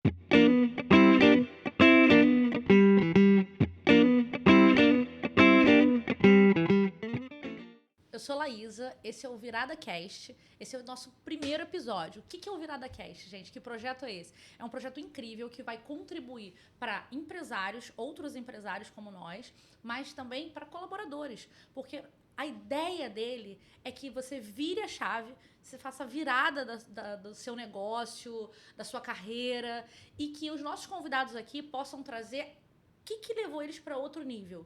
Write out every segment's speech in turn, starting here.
Eu sou Laísa, esse é o Virada Cast, esse é o nosso primeiro episódio. O que é o Virada Cast, gente? Que projeto é esse? É um projeto incrível que vai contribuir para empresários, outros empresários como nós, mas também para colaboradores, porque a ideia dele é que você vire a chave, você faça a virada do seu negócio, da sua carreira, e que os nossos convidados aqui possam trazer o que levou eles para outro nível.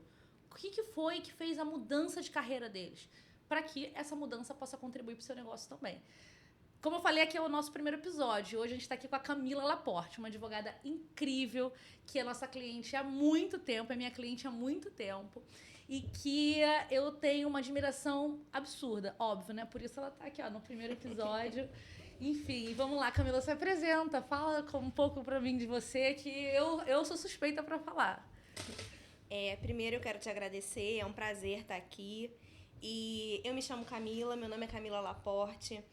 O que foi que fez a mudança de carreira deles? Para que essa mudança possa contribuir para o seu negócio também. Como eu falei, aqui é o nosso primeiro episódio. Hoje a gente está aqui com a Camila Laporte, uma advogada incrível, que é nossa cliente há muito tempo, é minha cliente há muito tempo, e que eu tenho uma admiração absurda, óbvio, né? Por isso ela está aqui, ó, no primeiro episódio. Enfim, vamos lá, Camila, se apresenta, fala um pouco para mim de você, que eu sou suspeita para falar. Primeiro eu quero te agradecer, é um prazer estar aqui. E eu me chamo Camila, meu nome é Camila Laporte,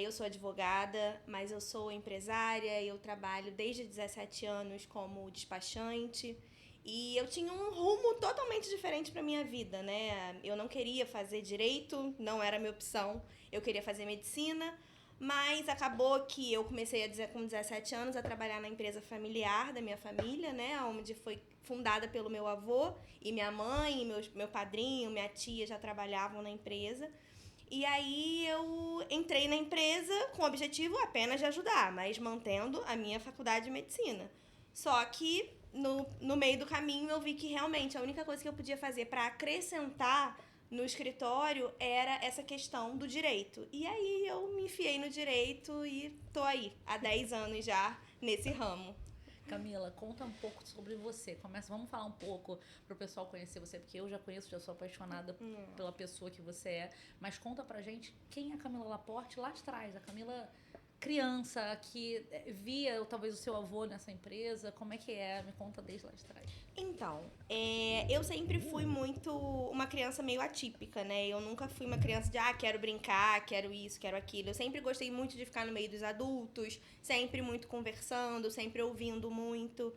eu sou advogada, mas eu sou empresária, eu trabalho desde 17 anos como despachante e eu tinha um rumo totalmente diferente para minha vida, né? Eu não queria fazer direito, não era a minha opção, eu queria fazer medicina, mas acabou que eu comecei com 17 anos a trabalhar na empresa familiar da minha família, né? Onde foi fundada pelo meu avô e minha mãe, meu padrinho, minha tia já trabalhavam na empresa. E aí eu entrei na empresa com o objetivo apenas de ajudar, mas mantendo a minha faculdade de medicina. Só que no meio do caminho eu vi que realmente a única coisa que eu podia fazer para acrescentar no escritório era essa questão do direito. E aí eu me enfiei no direito e tô aí há 10 anos já nesse ramo. Camila, conta um pouco sobre você. Vamos falar um pouco para o pessoal conhecer você, porque eu já conheço, já sou apaixonada pela pessoa que você é. Mas conta pra gente quem é a Camila Laporte lá atrás. A Camila criança que via talvez o seu avô nessa empresa. Como é que é? Me conta desde lá de trás. Então, eu sempre fui muito uma criança meio atípica, né? Eu nunca fui uma criança de, quero brincar, quero isso, quero aquilo. Eu sempre gostei muito de ficar no meio dos adultos, sempre muito conversando, sempre ouvindo muito.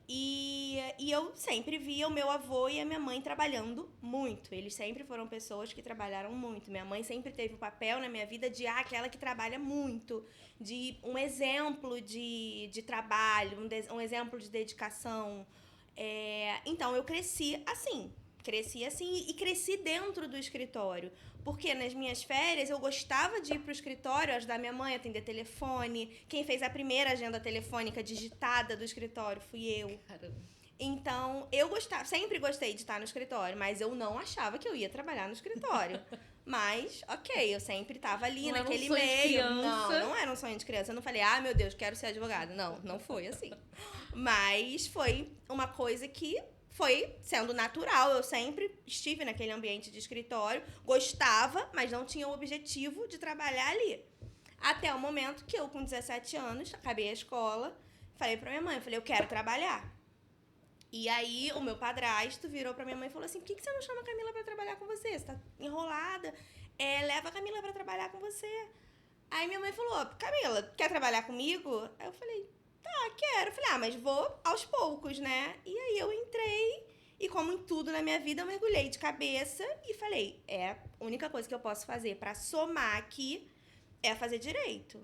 E eu sempre via o meu avô e a minha mãe trabalhando muito. Eles sempre foram pessoas que trabalharam muito. Minha mãe sempre teve o papel na minha vida de aquela que trabalha muito, de um exemplo de trabalho, um exemplo de dedicação. Então, eu cresci assim e cresci dentro do escritório. Porque nas minhas férias eu gostava de ir pro escritório, ajudar minha mãe a atender telefone. Quem fez a primeira agenda telefônica digitada do escritório fui eu. Caramba. Então, sempre gostei de estar no escritório, mas eu não achava que eu ia trabalhar no escritório. Mas, ok, eu sempre estava ali não naquele era um sonho meio. De criança. Não era um sonho de criança. Eu não falei, meu Deus, quero ser advogada. Não foi assim. Mas foi uma coisa que foi sendo natural. Eu sempre estive naquele ambiente de escritório, gostava, mas não tinha o objetivo de trabalhar ali. Até o momento que eu, com 17 anos, acabei a escola, falei pra minha mãe, eu quero trabalhar. E aí o meu padrasto virou pra minha mãe e falou assim, por que você não chama a Camila pra trabalhar com você? Você tá enrolada, leva a Camila pra trabalhar com você. Aí minha mãe falou, Camila, quer trabalhar comigo? Aí eu falei, quero. Eu falei, mas vou aos poucos, né? E aí eu entrei e, como em tudo na minha vida, eu mergulhei de cabeça e falei, a única coisa que eu posso fazer pra somar aqui é fazer direito.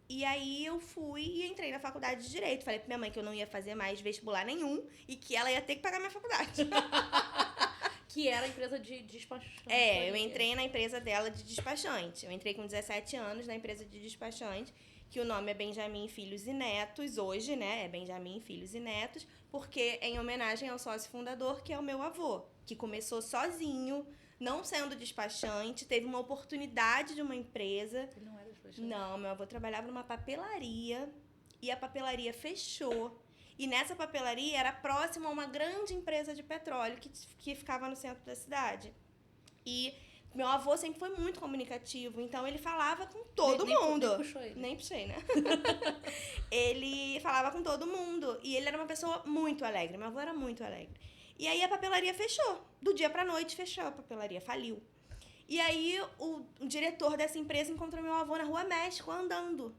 E aí eu fui e entrei na faculdade de Direito. Falei pra minha mãe que eu não ia fazer mais vestibular nenhum e que ela ia ter que pagar minha faculdade. Que era a empresa de despachante. Eu entrei na empresa dela de despachante. Eu entrei com 17 anos na empresa de despachante, que o nome é Benjamin Filhos e Netos, hoje, né? É Benjamin Filhos e Netos, porque em homenagem ao sócio fundador, que é o meu avô, que começou sozinho, não sendo despachante, teve uma oportunidade de uma empresa. Ele não era despachante? Não, meu avô trabalhava numa papelaria e a papelaria fechou. E nessa papelaria era próximo a uma grande empresa de petróleo que ficava no centro da cidade. E meu avô sempre foi muito comunicativo, então ele falava com todo mundo. Nem puxou ele. Nem puxei, né? Ele falava com todo mundo. E ele era uma pessoa muito alegre. Meu avô era muito alegre. E aí a papelaria fechou. Do dia pra noite fechou a papelaria, faliu. E aí o diretor dessa empresa encontrou meu avô na Rua México, andando.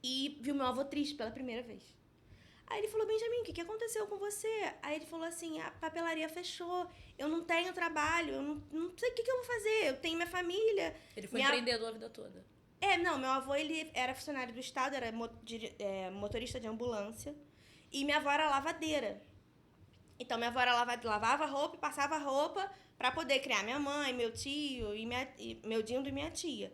e viu meu avô triste pela primeira vez. Aí ele falou, Benjamin, o que aconteceu com você? Aí ele falou assim, a papelaria fechou, eu não tenho trabalho, eu não sei o que eu vou fazer, eu tenho minha família. Ele foi empreendedor a vida toda. Não, meu avô, ele era funcionário do Estado, era motorista de ambulância, e minha avó era lavadeira. Então, minha avó era lavava roupa e passava roupa pra poder criar minha mãe, meu tio, meu dindo e minha tia.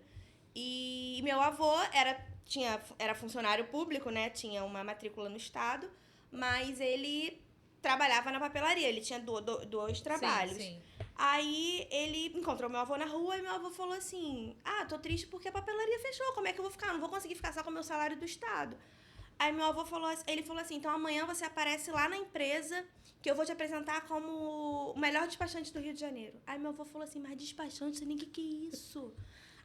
E meu avô era funcionário público, né? Tinha uma matrícula no Estado, mas ele trabalhava na papelaria, ele tinha dois trabalhos. Sim. Aí ele encontrou meu avô na rua e meu avô falou assim, tô triste porque a papelaria fechou, como é que eu vou ficar? Não vou conseguir ficar só com o meu salário do Estado. Aí meu avô falou assim, então amanhã você aparece lá na empresa que eu vou te apresentar como o melhor despachante do Rio de Janeiro. Aí meu avô falou assim, mas despachante, você nem que é isso?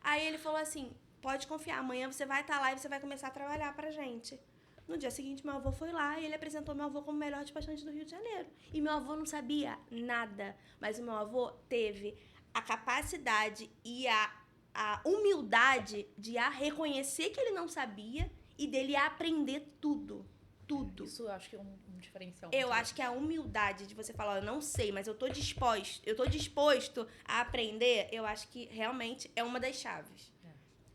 Aí ele falou assim, pode confiar, amanhã você vai estar lá e você vai começar a trabalhar pra gente. No dia seguinte, meu avô foi lá e ele apresentou meu avô como o melhor despachante do Rio de Janeiro. E meu avô não sabia nada, mas o meu avô teve a capacidade e a humildade de reconhecer que ele não sabia e dele aprender tudo. Tudo. Isso eu acho que é um diferencial. Eu acho que a humildade de você falar, eu não sei, mas eu tô disposto a aprender, eu acho que realmente é uma das chaves.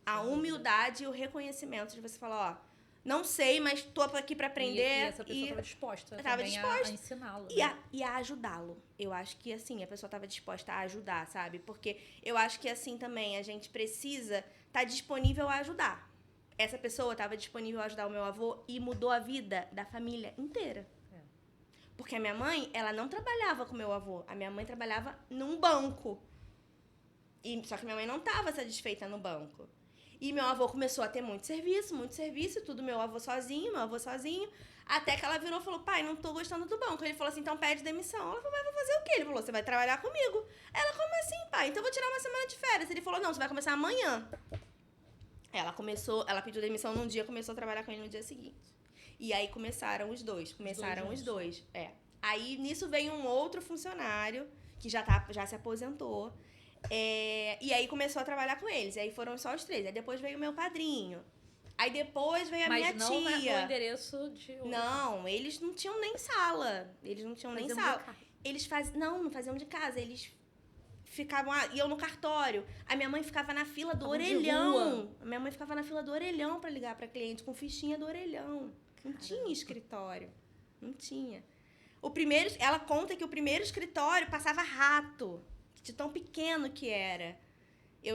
A humildade e o reconhecimento de você falar, não sei, mas tô aqui pra aprender. E essa pessoa estava disposta a ensiná-lo. E a ajudá-lo. Eu acho que, assim, a pessoa estava disposta a ajudar, sabe? Porque eu acho que, assim, também a gente precisa estar disponível a ajudar. Essa pessoa estava disponível a ajudar o meu avô e mudou a vida da família inteira. Porque a minha mãe, ela não trabalhava com o meu avô. A minha mãe trabalhava num banco. Só que minha mãe não estava satisfeita no banco. E meu avô começou a ter muito serviço, tudo meu avô sozinho, até que ela virou e falou, pai, não tô gostando do banco. Ele falou assim, então pede demissão. Ela falou, mas vou fazer o quê? Ele falou, você vai trabalhar comigo. Ela, como assim, pai? Então eu vou tirar uma semana de férias. Ele falou, não, você vai começar amanhã. Ela pediu demissão num dia, começou a trabalhar com ele no dia seguinte. E aí começaram os dois. Aí nisso veio um outro funcionário, que já se aposentou. E aí começou a trabalhar com eles. Aí foram só os 3. Aí depois veio o meu padrinho. Aí depois veio a minha tia. Mas não no endereço de... Não, eles não tinham nem sala. Eles não faziam de casa. Eles iam no cartório. A minha mãe ficava na fila do orelhão. A minha mãe ficava na fila do orelhão pra ligar pra cliente, com fichinha do orelhão. Não tinha escritório. Não tinha. Ela conta que o primeiro escritório passava rato. De tão pequeno que era.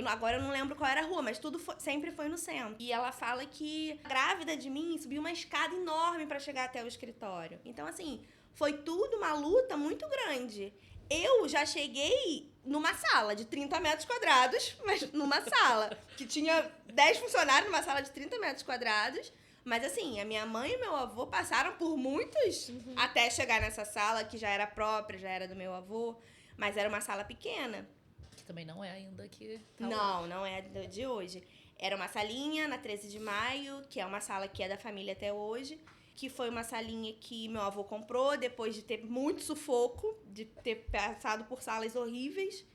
Agora eu não lembro qual era a rua, mas sempre foi no centro. E ela fala que, grávida de mim, subiu uma escada enorme para chegar até o escritório. Então, assim, foi tudo uma luta muito grande. Eu já cheguei numa sala de 30 metros quadrados, mas numa sala que tinha 10 funcionários, numa sala de 30 metros quadrados. Mas, assim, a minha mãe e meu avô passaram por muitos até chegar nessa sala, que já era própria, já era do meu avô. Mas era uma sala pequena. Que também não é ainda que... Não é de hoje. Era uma salinha na 13 de maio, que é uma sala que é da família até hoje, que foi uma salinha que meu avô comprou depois de ter muito sufoco, de ter passado por salas horríveis.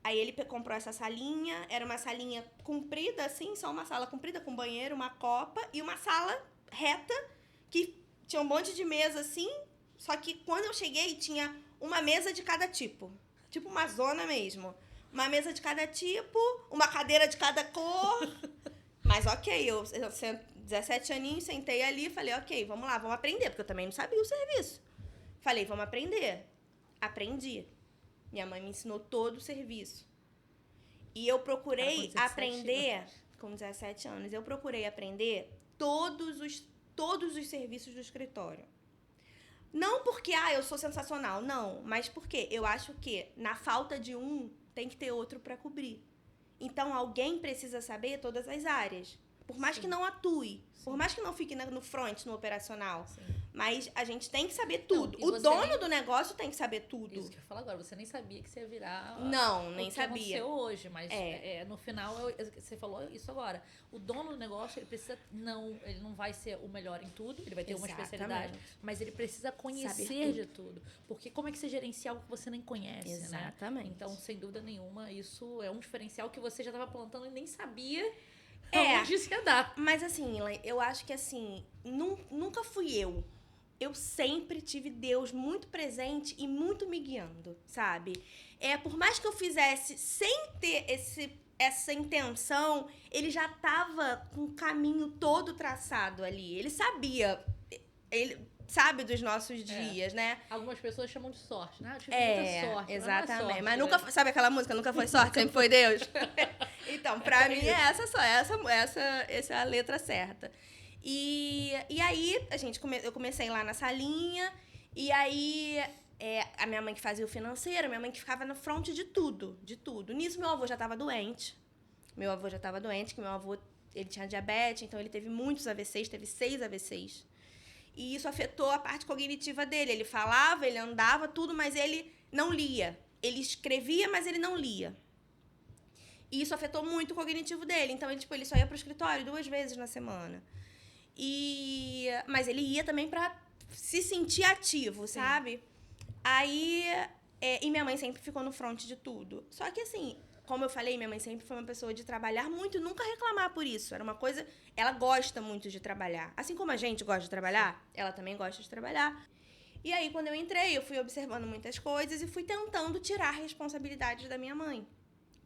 Aí ele comprou essa salinha, era uma salinha comprida, assim, só uma sala comprida com banheiro, uma copa, e uma sala reta, que tinha um monte de mesa, assim, só que quando eu cheguei tinha uma mesa de cada tipo. Tipo uma zona mesmo. Uma mesa de cada tipo, uma cadeira de cada cor. Mas ok, eu 17 aninhos, sentei ali e falei, ok, vamos lá, vamos aprender. Porque eu também não sabia o serviço. Falei, vamos aprender. Aprendi. Minha mãe me ensinou todo o serviço. E eu procurei aprender... Com 17 anos. Eu procurei aprender todos os serviços do escritório. Não porque, eu sou sensacional, não. Mas porque eu acho que, na falta de um, tem que ter outro para cobrir. Então, alguém precisa saber todas as áreas. Por mais que não atue. Por mais que não fique no front, no operacional. Sim. Mas a gente tem que saber tudo. O dono do negócio tem que saber tudo. Isso que eu falo agora. Você nem sabia que você ia virar... Não, nem sabia. Aconteceu hoje. Mas no final, você falou isso agora. O dono do negócio, ele não vai ser o melhor em tudo. Ele vai ter uma especialidade. Mas ele precisa conhecer de tudo. Porque como é que você gerencia algo que você nem conhece, Exatamente. né? Então, sem dúvida nenhuma, isso é um diferencial que você já estava plantando e nem sabia... Onde isso ia dar. Mas assim, eu acho que assim, nunca fui eu. Eu sempre tive Deus muito presente e muito me guiando, sabe? Por mais que eu fizesse sem ter essa intenção, ele já tava com o caminho todo traçado ali. Ele sabia, ele sabe dos nossos dias, né? Algumas pessoas chamam de sorte, né? Eu tive muita sorte. Exatamente. Sorte, mas nunca, sabe aquela música? Nunca foi sorte, sempre foi Deus? Então, pra mim, essa é a letra certa. E aí, eu comecei lá na salinha, e aí a minha mãe que fazia o financeiro, a minha mãe que ficava na fronte de tudo, de tudo. Nisso, meu avô já estava doente. Que meu avô, ele tinha diabetes, então ele teve muitos AVCs, teve 6 AVCs. E isso afetou a parte cognitiva dele. Ele falava, ele andava, tudo, mas ele não lia. Ele escrevia, mas ele não lia. E isso afetou muito o cognitivo dele. Então, ele só ia pro escritório 2 vezes na semana. Mas ele ia também pra se sentir ativo, sabe? Aí, e minha mãe sempre ficou no front de tudo. Só que assim, como eu falei, minha mãe sempre foi uma pessoa de trabalhar muito e nunca reclamar por isso. Era uma coisa... Ela gosta muito de trabalhar. Assim como a gente gosta de trabalhar, ela também gosta de trabalhar. E aí, quando eu entrei, eu fui observando muitas coisas e fui tentando tirar responsabilidades da minha mãe.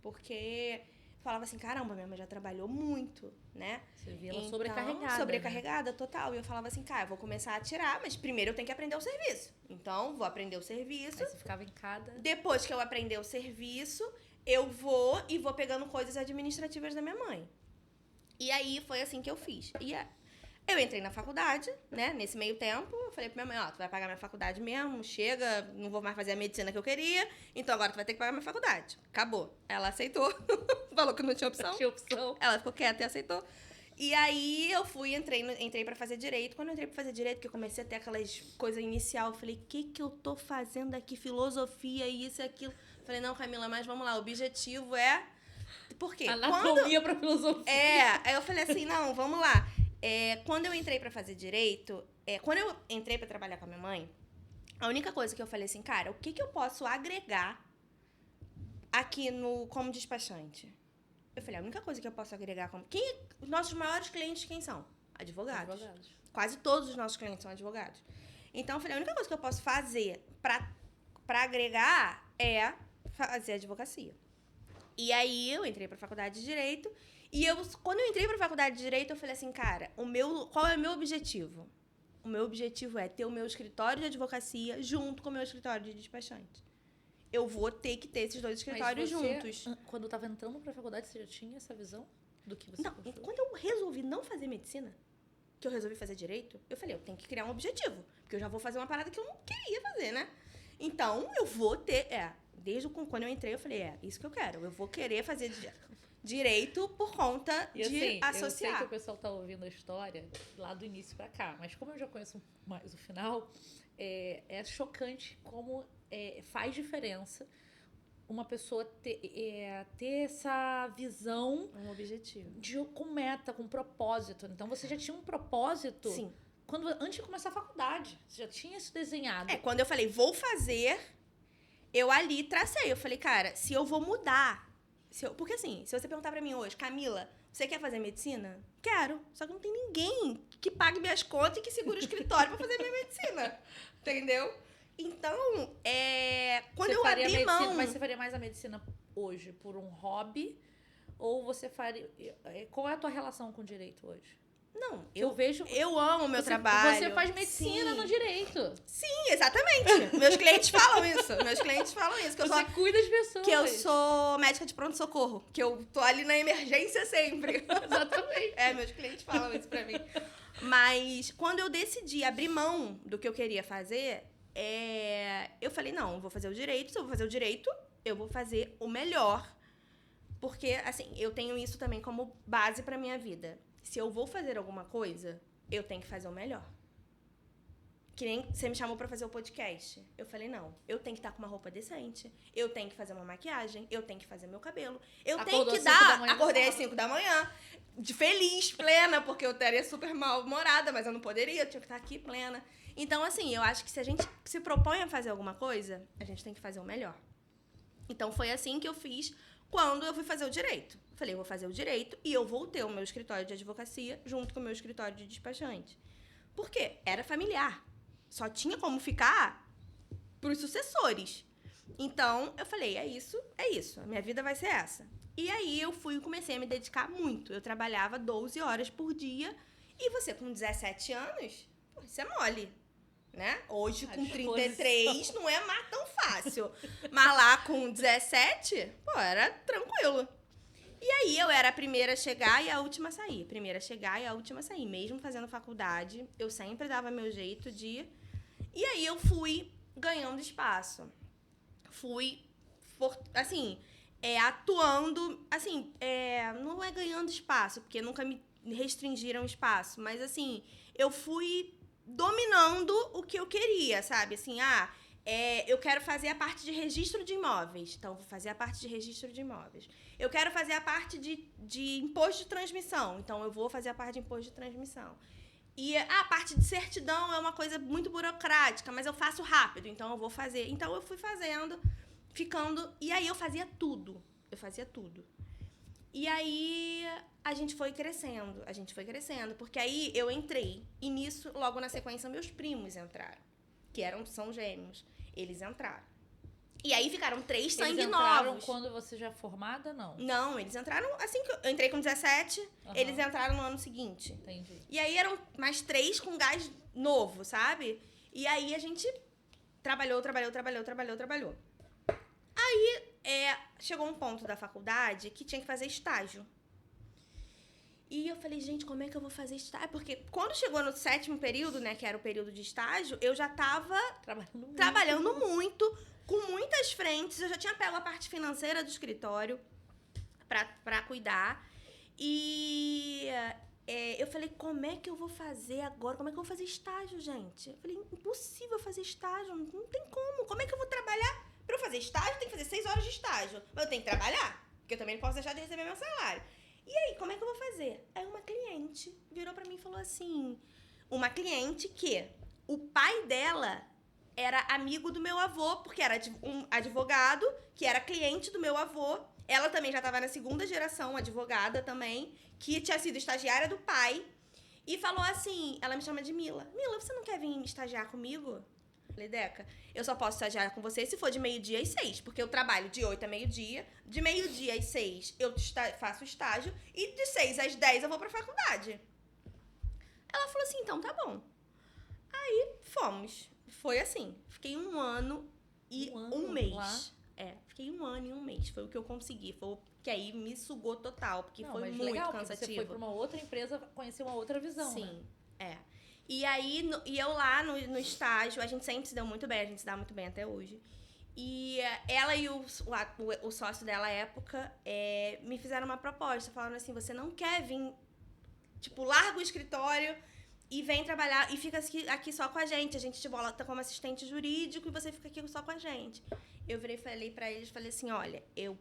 Porque... falava assim, caramba, minha mãe já trabalhou muito, né? Você via ela sobrecarregada. Sobrecarregada, né? Total. E eu falava assim, cara, eu vou começar a tirar, mas primeiro eu tenho que aprender o serviço. Então, vou aprender o serviço. Aí você ficava em cada... Depois que eu aprender o serviço, eu vou pegando coisas administrativas da minha mãe. E aí, foi assim que eu fiz. Eu entrei na faculdade, né? Nesse meio tempo, eu falei pra minha mãe, tu vai pagar minha faculdade mesmo, chega, não vou mais fazer a medicina que eu queria, então agora tu vai ter que pagar minha faculdade. Acabou. Ela aceitou, falou que não tinha opção. Não tinha opção. Ela ficou quieta e aceitou. E aí, eu entrei pra fazer Direito. Quando eu entrei pra fazer Direito, que eu comecei a ter aquelas coisas inicial, eu falei, o que eu tô fazendo aqui? Filosofia, isso e aquilo. Eu falei, não, Camila, mas vamos lá, o objetivo é... Por quê? Anatomia pra filosofia. Aí eu falei assim, não, vamos lá. Quando eu entrei pra fazer Direito, quando eu entrei pra trabalhar com a minha mãe, a única coisa que eu falei assim, cara, o que eu posso agregar aqui como despachante? Eu falei, a única coisa que eu posso agregar os nossos maiores clientes, quem são? Advogados. Quase todos os nossos clientes são advogados. Então, eu falei, a única coisa que eu posso fazer pra agregar é fazer advocacia. E aí, eu entrei pra faculdade de Direito. E quando eu entrei pra faculdade de Direito, eu falei assim, cara, qual é o meu objetivo? O meu objetivo é ter o meu escritório de advocacia junto com o meu escritório de despachante. Eu vou ter que ter esses 2 escritórios juntos. Quando eu tava entrando pra faculdade, você já tinha essa visão do que você Não, quando eu resolvi não fazer medicina, que eu resolvi fazer Direito, eu falei, eu tenho que criar um objetivo. Porque eu já vou fazer uma parada que eu não queria fazer, né? Então, eu vou ter... Desde quando eu entrei, eu falei, isso que eu quero. Eu vou querer fazer Direito por conta de associar. Eu sei que o pessoal tá ouvindo a história lá do início pra cá, mas como eu já conheço mais o final, é chocante como faz diferença uma pessoa ter essa visão... Um objetivo. Com meta, com propósito. Então, você já tinha um propósito... Sim. Antes de começar a faculdade. Você já tinha isso desenhado. Quando eu falei, vou fazer, eu ali tracei. Eu falei, cara, se eu vou mudar... Porque assim, se você perguntar pra mim hoje, Camila, você quer fazer medicina? Quero. Só que não tem ninguém que pague minhas contas e que segure o escritório pra fazer minha medicina. Entendeu? Então, quando eu abri mão... Mas você faria mais a medicina hoje por um hobby? Ou você faria... Qual é a tua relação com o direito hoje? Não, eu vejo... Eu amo o meu trabalho. Você faz medicina no direito. Sim, exatamente. Meus clientes falam isso. Que você cuida das pessoas. Que eu sou médica de pronto-socorro. Que eu tô ali na emergência sempre. Exatamente. Meus clientes falam isso pra mim. Mas quando eu decidi abrir mão do que eu queria fazer, eu falei, não, eu vou fazer o direito. Se eu vou fazer o direito, eu vou fazer o melhor. Porque, assim, eu tenho isso também como base pra minha vida. Se eu vou fazer alguma coisa, eu tenho que fazer o melhor. Que nem você me chamou pra fazer o podcast. Eu falei, não, eu tenho que estar com uma roupa decente. Eu tenho que fazer uma maquiagem. Eu tenho que fazer meu cabelo. Acordei às 5 da manhã. Feliz, plena, porque eu estaria super mal-humorada, mas eu não poderia. Eu tinha que estar aqui plena. Então, assim, eu acho que se a gente se propõe a fazer alguma coisa, a gente tem que fazer o melhor. Então, foi assim que eu fiz quando eu fui fazer o direito. Falei, eu vou fazer o direito e eu vou ter o meu escritório de advocacia junto com o meu escritório de despachante. Por quê? Era familiar. Só tinha como ficar pros sucessores. Então, eu falei, é isso, a minha vida vai ser essa. E aí, eu comecei a me dedicar muito. Eu trabalhava 12 horas por dia. E você, com 17 anos, pô, isso é mole, né? Hoje, com 33, não é mais tão fácil. Mas lá, com 17, pô, era tranquilo. E aí, eu era a primeira a chegar e a última a sair. Primeira a chegar e a última a sair. Mesmo fazendo faculdade, eu sempre dava meu jeito de... E aí, eu fui ganhando espaço. Fui, assim, atuando, assim, não é ganhando espaço, porque nunca me restringiram espaço, mas, assim, eu fui dominando o que eu queria, sabe? Assim, eu quero fazer a parte de registro de imóveis, então vou fazer a parte de registro de imóveis. Eu quero fazer a parte de imposto de transmissão, então eu vou fazer a parte de imposto de transmissão. E a parte de certidão é uma coisa muito burocrática, mas eu faço rápido, então eu vou fazer. Então eu fui fazendo, ficando... E aí eu fazia tudo. E aí a gente foi crescendo, porque aí eu entrei. E nisso, logo na sequência, meus primos entraram, que são gêmeos. Eles entraram. E aí ficaram 3 sangue novos. Eles entraram quando você já é formada, não? Não, eles entraram assim que eu entrei com 17, eles entraram no ano seguinte. Entendi. E aí eram mais 3 com gás novo, sabe? E aí a gente trabalhou. Aí chegou um ponto da faculdade que tinha que fazer estágio. E eu falei, gente, como é que eu vou fazer estágio? Porque quando chegou no 7º período, né, que era o período de estágio, eu já tava trabalhando muito, com muitas frentes. Eu já tinha pego a parte financeira do escritório pra cuidar. E eu falei, como é que eu vou fazer agora? Como é que eu vou fazer estágio, gente? Eu falei, impossível fazer estágio, não tem como. Como é que eu vou trabalhar? Pra eu fazer estágio, eu tenho que fazer 6 horas de estágio. Mas eu tenho que trabalhar, porque eu também não posso deixar de receber meu salário. E aí, como é que eu vou fazer? Aí uma cliente virou pra mim e falou assim... Uma cliente que o pai dela era amigo do meu avô, porque era um advogado que era cliente do meu avô. Ela também já estava na 2ª geração, advogada também, que tinha sido estagiária do pai. E falou assim, ela me chama de Mila. Mila, você não quer vir estagiar comigo? Falei, Deca, eu só posso estagiar com você se for de 12h às 6h, porque eu trabalho de 8 a meio-dia, de meio-dia às 6 eu faço estágio, e de 6 às 10 eu vou pra faculdade. Ela falou assim, então tá bom. Aí, fomos. Foi assim, fiquei 1 ano e um mês. Lá? Fiquei 1 ano e 1 mês, foi o que eu consegui, foi o que aí me sugou total, porque foi muito legal, cansativo. Você foi pra uma outra empresa conhecer uma outra visão, Sim, né? E aí, eu lá no estágio, a gente sempre se deu muito bem, a gente se dá muito bem até hoje. E ela e o sócio dela à época me fizeram uma proposta, falando assim, você não quer vir, tipo, larga o escritório e vem trabalhar e fica aqui só com a gente te bota como assistente jurídico e você fica aqui só com a gente. Eu virei e falei pra eles, falei assim, olha, eu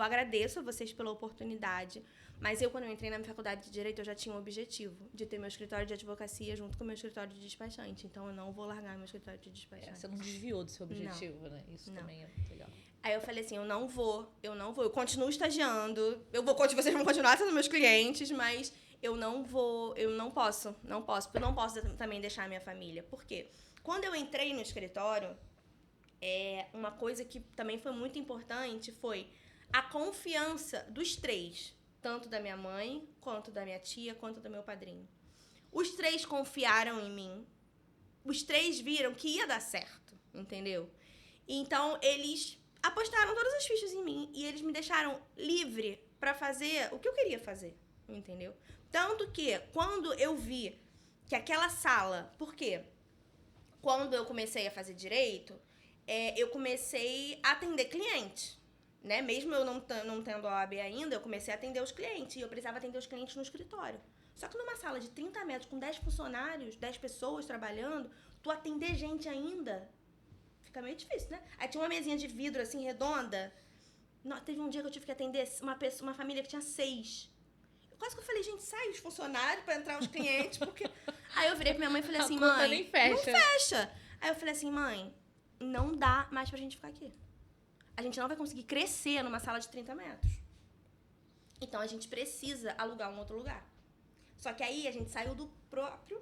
agradeço a vocês pela oportunidade, mas quando eu entrei na minha faculdade de Direito, eu já tinha um objetivo de ter meu escritório de advocacia junto com o meu escritório de despachante. Então, eu não vou largar meu escritório de despachante. Você não desviou do seu objetivo, não, né? Isso não. também é legal. Aí eu falei assim, eu não vou. Eu continuo estagiando, vocês vão continuar sendo meus clientes, mas eu não posso, porque eu não posso também deixar a minha família. Por quê? Quando eu entrei no escritório, uma coisa que também foi muito importante foi a confiança dos 3, tanto da minha mãe, quanto da minha tia, quanto do meu padrinho. Os 3 confiaram em mim, os 3 viram que ia dar certo, entendeu? Então, eles apostaram todas as fichas em mim e eles me deixaram livre pra fazer o que eu queria fazer, entendeu? Tanto que, quando eu vi que aquela sala... Por quê? Quando eu comecei a fazer direito, eu comecei a atender cliente, né? Mesmo eu não tendo a OAB ainda, eu comecei a atender os clientes. E eu precisava atender os clientes no escritório. Só que numa sala de 30 metros, com 10 funcionários, 10 pessoas trabalhando, tu atender gente ainda, fica meio difícil, né? Aí tinha uma mesinha de vidro, assim, redonda. Teve um dia que eu tive que atender uma família que tinha 6. Quase que eu falei, gente, sai os funcionários pra entrar os clientes, porque... Aí eu virei pra minha mãe e falei assim, mãe, nem fecha. Não fecha. Aí eu falei assim, mãe, não dá mais pra gente ficar aqui. a gente não vai conseguir crescer numa sala de 30 metros. Então, a gente precisa alugar um outro lugar. Só que aí, a gente saiu do próprio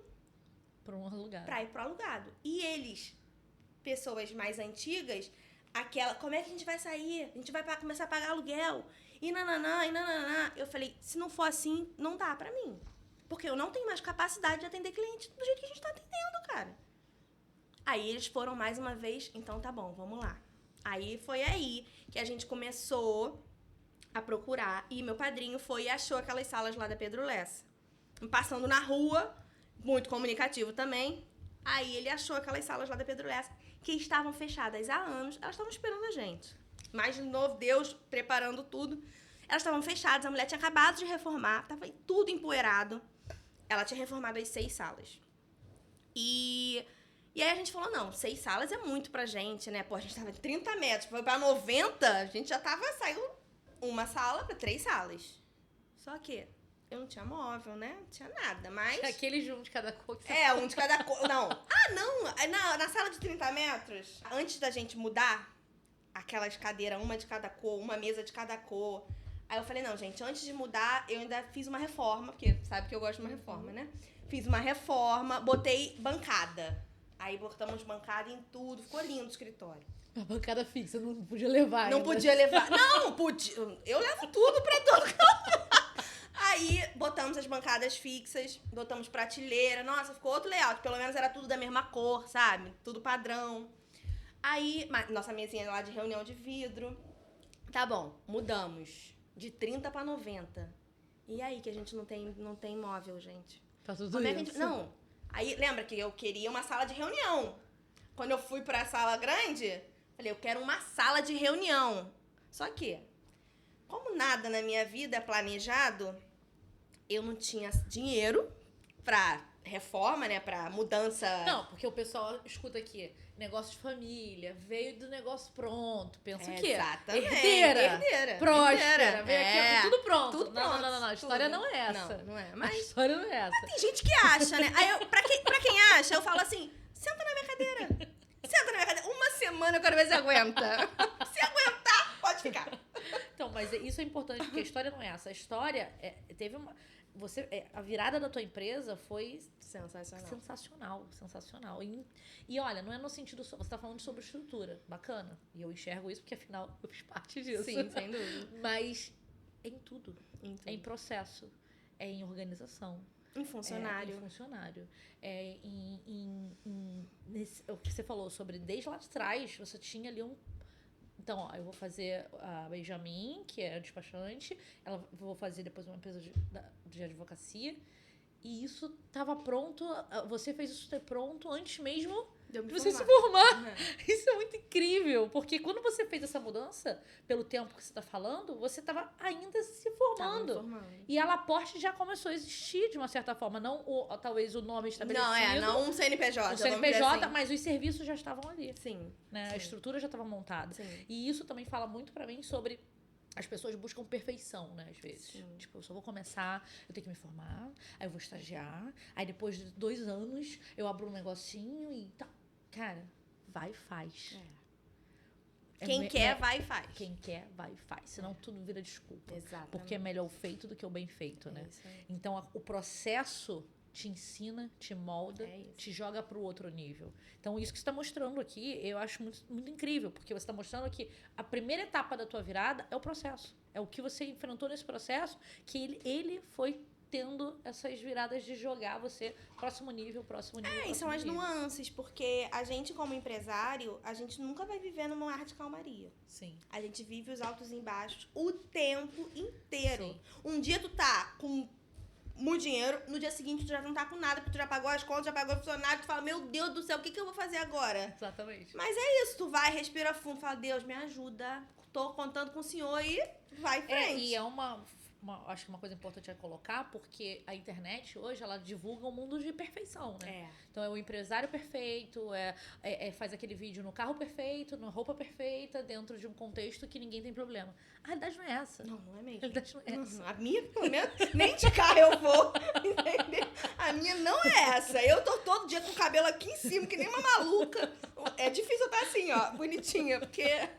Pra um lugar. pra ir pro alugado. E eles, pessoas mais antigas, como é que a gente vai sair? A gente vai começar a pagar aluguel. E nananã, e nananã. Eu falei, se não for assim, não dá pra mim. Porque eu não tenho mais capacidade de atender cliente do jeito que a gente tá atendendo, cara. Aí eles foram mais uma vez, então tá bom, vamos lá. Aí foi aí que a gente começou a procurar. E meu padrinho foi e achou aquelas salas lá da Pedro Lessa. Passando na rua, muito comunicativo também. Aí ele achou aquelas salas lá da Pedro Lessa que estavam fechadas há anos. Elas estavam esperando a gente. Mas, de novo, Deus preparando tudo. Elas estavam fechadas, a mulher tinha acabado de reformar, tava tudo empoeirado. Ela tinha reformado as 6 salas. E aí a gente falou, não, 6 salas é muito pra gente, né? Pô, a gente tava em 30 metros, foi pra 90, a gente já saiu uma sala pra 3 salas. Só que eu não tinha móvel, né? Não tinha nada, mas... Aquele de um de cada cor. Um de cada cor. Não. Na sala de 30 metros, antes da gente mudar, aquelas cadeiras, uma de cada cor, uma mesa de cada cor. Aí eu falei, não, gente, antes de mudar, eu ainda fiz uma reforma, porque sabe que eu gosto de uma reforma, né? Fiz uma reforma, botei bancada. Aí botamos bancada em tudo, ficou lindo o escritório. A bancada fixa, não podia levar. Não podia levar. Não, podia. Eu levo tudo pra todo canto. Aí botamos as bancadas fixas, botamos prateleira. Nossa, ficou outro layout. Pelo menos era tudo da mesma cor, sabe? Tudo padrão. Aí, nossa mesinha lá de reunião de vidro. Tá bom, mudamos. De 30 pra 90. E aí que a gente não tem móvel, gente? Tá tudo Como é isso. que a gente... Não. Aí, lembra que eu queria uma sala de reunião. Quando eu fui pra sala grande, falei, eu quero uma sala de reunião. Só que, como nada na minha vida é planejado, eu não tinha dinheiro pra reforma, né? Pra mudança. Não, porque o pessoal escuta aqui, negócio de família, veio do negócio pronto, pensa o quê? Exatamente. Herdeira, próspera, herdeira. veio aqui, tudo pronto. Tudo não, pronto. não, a história Tudo. não é essa. Não é. A Mas história não é essa. tem gente que acha, né? Aí, pra quem acha, eu falo assim, senta na minha cadeira. Senta na minha cadeira. Uma semana eu quero ver se aguenta. Se aguentar, pode ficar. Então, mas isso é importante, porque a história não é essa. A história teve uma... a virada da tua empresa foi sensacional. E olha, não é no sentido... Você tá falando sobre estrutura, bacana. E eu enxergo isso porque, afinal, eu fiz parte disso. Sim, sem dúvida. Mas é em tudo. É em processo. É em organização. Em funcionário. O que você falou sobre desde lá de trás, você tinha ali um... Então, ó, eu vou fazer a Benjamin, que é a despachante. Vou fazer depois uma empresa de advocacia. E isso estava pronto. Você fez isso ter pronto antes mesmo de você se formar. Uhum. Isso é muito incrível. Porque quando você fez essa mudança, pelo tempo que você está falando, você estava ainda se formando. E a Laporte já começou a existir de uma certa forma. Não talvez o nome estabelecido. Não um CNPJ. O CNPJ, mas os serviços já estavam ali. Sim. Né? Sim. A estrutura já estava montada. Sim. E isso também fala muito para mim sobre... As pessoas buscam perfeição, né, às vezes. Sim. Tipo, eu só vou começar, eu tenho que me formar, aí eu vou estagiar, aí depois de 2 anos eu abro um negocinho e tá. Cara, vai e faz. Quem quer, vai e faz. Quem quer, vai e faz. Senão tudo vira desculpa. Exatamente. Porque é melhor o feito do que o bem feito, né? Isso aí. Então, o processo te ensina, te molda, te joga para o outro nível. Então, isso que você está mostrando aqui, eu acho muito, muito incrível, porque você está mostrando que a primeira etapa da tua virada é o processo. É o que você enfrentou nesse processo, que ele foi tendo essas viradas de jogar você próximo nível. E são as nuances, porque a gente, como empresário, a gente nunca vai viver num mar de calmaria. Sim. A gente vive os altos e baixos o tempo inteiro. Sim. Um dia tu tá com muito dinheiro, no dia seguinte tu já não tá com nada, porque tu já pagou as contas, já pagou o funcionário, tu fala, meu Deus do céu, o que eu vou fazer agora? Exatamente. Mas é isso, tu vai, respira fundo, fala, Deus, me ajuda, tô contando com o Senhor e vai em frente. E é acho que uma coisa importante é colocar, porque a internet hoje, ela divulga um mundo de perfeição, né? Então, é o empresário perfeito, faz aquele vídeo no carro perfeito, na roupa perfeita, dentro de um contexto que ninguém tem problema. A realidade não é essa. Não é mesmo. A realidade não é essa. A minha, pelo menos, nem de carro eu vou, entendeu? A minha não é essa. Eu tô todo dia com o cabelo aqui em cima, que nem uma maluca. É difícil eu estar assim, ó, bonitinha, porque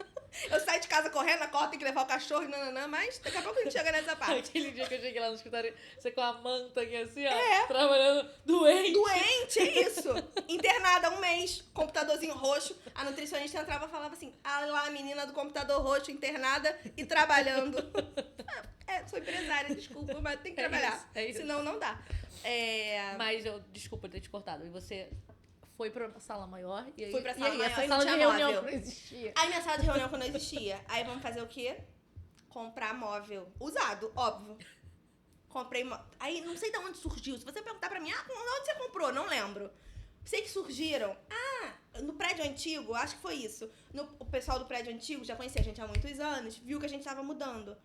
Eu saio de casa correndo, acordo, tem que levar o cachorro, nananã, mas daqui a pouco a gente chega nessa parte. Aquele dia que eu cheguei lá no escritório, você com a manta aqui assim, ó, trabalhando doente. Doente, é isso. Internada 1 mês, computadorzinho roxo. A nutricionista entrava e falava assim, ah lá, a menina do computador roxo, internada e trabalhando. Sou empresária, desculpa, mas tem que trabalhar. É isso. Senão não dá. Mas desculpa ter te cortado. E você foi pra sala maior? E aí, Fui pra sala maior essa e não sala de tinha reunião móvel. que não existia. Aí minha sala de reunião que não existia. Aí vamos fazer o quê? Comprar móvel. Usado, óbvio. Comprei Aí não sei de onde surgiu. Se você perguntar pra mim, onde você comprou? Não lembro. Sei que surgiram. No prédio antigo, acho que foi isso. O pessoal do prédio antigo já conhecia a gente há muitos anos, viu que a gente tava mudando.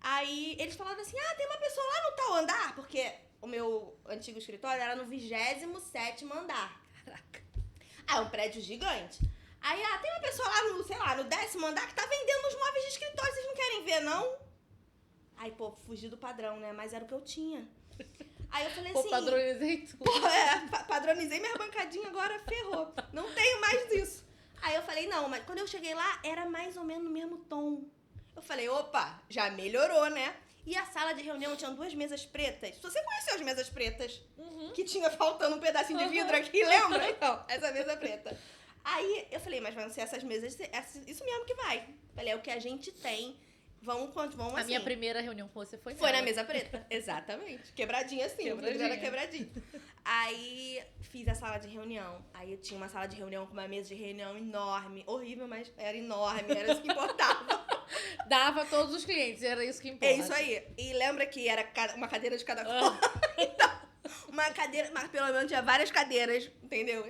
Aí eles falaram assim, tem uma pessoa lá no tal andar, porque o meu antigo escritório era no 27º andar. Caraca. É um prédio gigante. Aí, tem uma pessoa lá no, sei lá, no 10º andar que tá vendendo os móveis de escritório, vocês não querem ver, não? Aí, pô, fugi do padrão, né? Mas era o que eu tinha. Aí eu falei assim... Padronizei tudo. Padronizei minha bancadinha, agora ferrou. Não tenho mais disso. Aí eu falei, não, mas quando eu cheguei lá, era mais ou menos no mesmo tom. Eu falei, opa, já melhorou, né? E a sala de reunião tinha 2 mesas pretas. Você conheceu as mesas pretas? Que tinha faltando um pedacinho de vidro aqui, lembra? Então, essa mesa preta. Aí eu falei, mas vão ser essas mesas, isso mesmo que vai. Falei, é o que a gente tem. Vamos assim. A minha primeira reunião com você foi Foi na mesa preta, exatamente. Quebradinha assim, o vidro era quebradinho. Aí fiz a sala de reunião. Aí eu tinha uma sala de reunião com uma mesa de reunião enorme. Horrível, mas era enorme, era isso que importava. Dava a todos os clientes, era isso que importa. É isso aí. E lembra que era uma cadeira de cada cor? Então, uma cadeira, mas pelo menos tinha várias cadeiras, entendeu?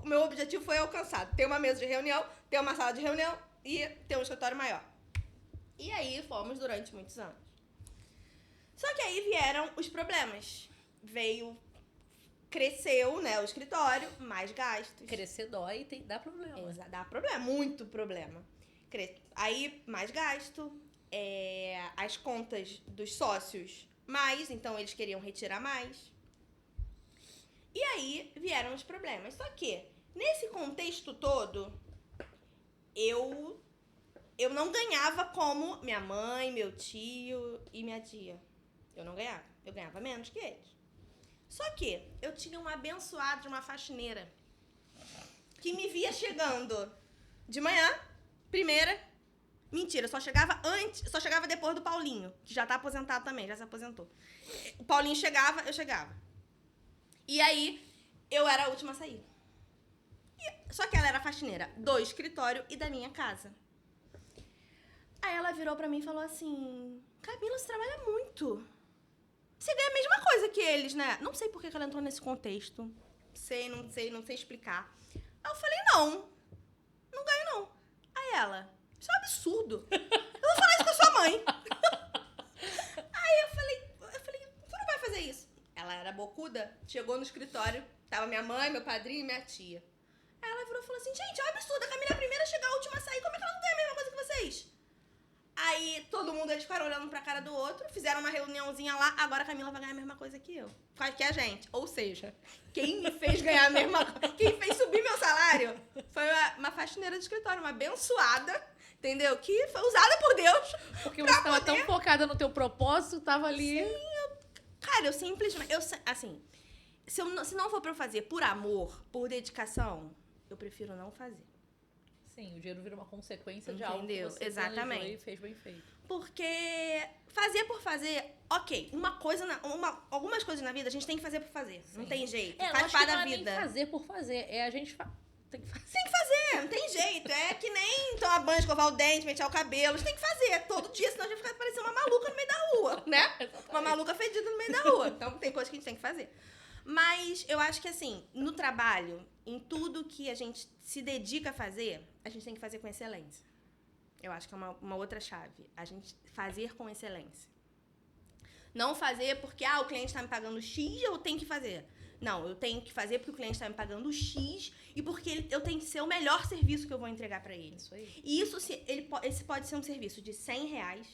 O meu objetivo foi alcançado. Ter uma mesa de reunião, ter uma sala de reunião e ter um escritório maior. E aí fomos durante muitos anos. Só que aí vieram os problemas. Cresceu, né, o escritório, mais gastos. Crescer dói e dá problema. Dá problema, muito problema. Aí, mais gasto, as contas dos sócios mais, então eles queriam retirar mais. E aí vieram os problemas. Só que, nesse contexto todo, eu não ganhava como minha mãe, meu tio e minha tia. Eu não ganhava. Eu ganhava menos que eles. Só que eu tinha uma abençoada de uma faxineira que me via chegando de manhã, primeira. Mentira, só chegava depois do Paulinho, que já tá aposentado também, já se aposentou. O Paulinho chegava, eu chegava. E aí, eu era a última a sair. Só que ela era faxineira do escritório e da minha casa. Aí ela virou pra mim e falou assim, Camila, você trabalha muito. Você ganha a mesma coisa que eles, né? Não sei por que ela entrou nesse contexto. Não sei explicar. Aí eu falei, não ganho não. Aí ela, isso é um absurdo. Eu vou falar isso com a sua mãe. Aí eu falei, você não vai fazer isso. Ela era bocuda, chegou no escritório, tava minha mãe, meu padrinho e minha tia. Aí ela virou e falou assim, gente, é um absurdo, a Camila é a primeira a chegar, a última a sair, como é que ela não ganha a mesma coisa que vocês? Aí todo mundo, eles ficaram olhando pra cara do outro, fizeram uma reuniãozinha lá, agora a Camila vai ganhar a mesma coisa que eu. Que a gente. Ou seja, quem me fez ganhar a mesma coisa, quem fez subir meu salário, foi uma faxineira de escritório, uma abençoada, entendeu? Que foi usada por Deus. Porque você estava tão focada no teu propósito, tava ali... Sim, cara, eu simplesmente... assim, se não for pra eu fazer por amor, por dedicação, eu prefiro não fazer. Sim, o dinheiro vira uma consequência de Entendeu? algo que você Exatamente. e fez bem feito. Porque fazer por fazer, ok, algumas coisas na vida a gente tem que fazer por fazer. Sim. Não tem jeito. Faz parte da vida. Não é nem fazer por fazer, a gente tem que fazer. Tem que fazer, não tem jeito. É que nem tomar banho, escovar o dente, pentear o cabelo. A gente tem que fazer todo dia, senão a gente vai ficar parecendo uma maluca no meio da rua, né? Uma maluca fedida no meio da rua. Então tem coisas que a gente tem que fazer. Mas eu acho que assim, no trabalho, em tudo que a gente se dedica a fazer, a gente tem que fazer com excelência. Eu acho que é uma outra chave. A gente fazer com excelência. Não fazer porque, o cliente está me pagando X, eu tenho que fazer. Não, eu tenho que fazer porque o cliente está me pagando X e porque eu tenho que ser o melhor serviço que eu vou entregar para ele. Isso aí. E esse pode ser um serviço de R$100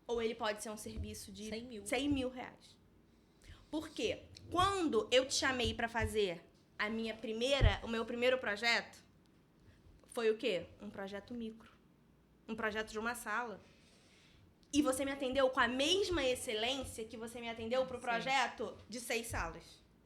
ou ele pode ser um serviço de 100 mil reais. Por quê? Quando eu te chamei para fazer o meu primeiro projeto, foi o quê? Um projeto micro. um projeto de uma sala. E você me atendeu com a mesma excelência que você me atendeu pro projeto de 6 salas.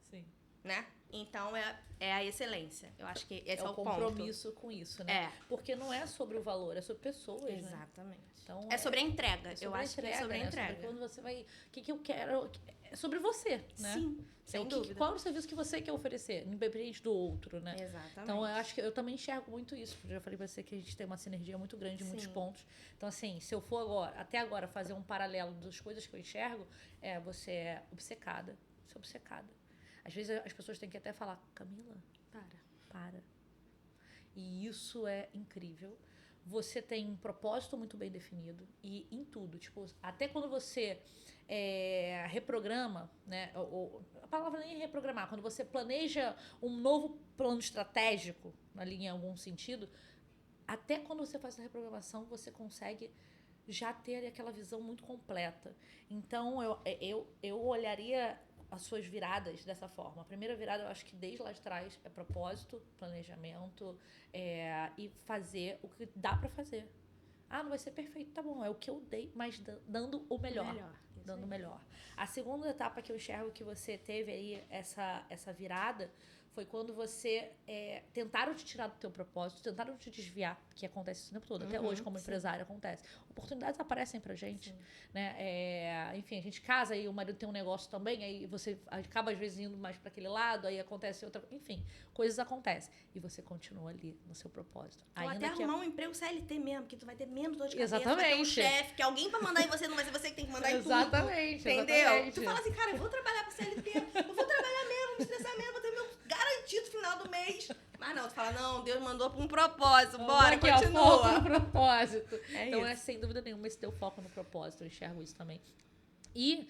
Sim. Né? Então, é a excelência. Eu acho que esse é o compromisso ponto. com isso, né? Porque não é sobre o valor, é sobre pessoas, Exatamente. Né? Então, é sobre a entrega. Sobre eu acho que é sobre a entrega. Sobre quando você vai... O que eu quero... É sobre você, né? Sim, sem dúvida. Qual é o serviço que você quer oferecer, independente do outro, né? Exatamente. Então, eu acho que eu também enxergo muito isso. Eu já falei pra você que a gente tem uma sinergia muito grande em muitos pontos. Então, assim, se eu for até agora, fazer um paralelo das coisas que eu enxergo, você é obcecada. Você é obcecada. Às vezes, as pessoas têm que até falar, Camila, para. E isso é incrível. Você tem um propósito muito bem definido e em tudo. Tipo, até quando você reprograma, né? A palavra nem é reprogramar. Quando você planeja um novo plano estratégico, ali em algum sentido, até quando você faz a reprogramação, você consegue já ter aquela visão muito completa. Então, eu olharia as suas viradas dessa forma. A primeira virada, eu acho que desde lá de trás, é propósito, planejamento e fazer o que dá pra fazer. Não vai ser perfeito, tá bom, é o que eu dei, mas dando o melhor. Dando o melhor. A segunda etapa que eu enxergo que você teve aí, essa virada, foi quando você tentaram te tirar do teu propósito, tentaram te desviar, que acontece isso o tempo todo, até hoje como empresária acontece. Oportunidades aparecem pra gente, né? Enfim, a gente casa e o marido tem um negócio também, aí você acaba às vezes indo mais pra aquele lado, aí acontece outra, enfim, coisas acontecem e você continua ali no seu propósito. Ou até arrumar um emprego CLT mesmo, que tu vai ter menos dor de cabeça, Exatamente. vai ter um chefe, que alguém vai mandar em você, não vai ser você que tem que mandar em tudo. Exatamente. Entendeu? Tu fala assim, cara, eu vou trabalhar pra CLT, eu vou trabalhar mesmo, não me estressar mesmo, vou ter meu garantido no final do mês. Mas não, tu fala, não, Deus mandou pra um propósito, bora, aqui, continua. Foco no propósito. Então, isso. Sem dúvida nenhuma, esse teu foco no propósito, eu enxergo isso também. E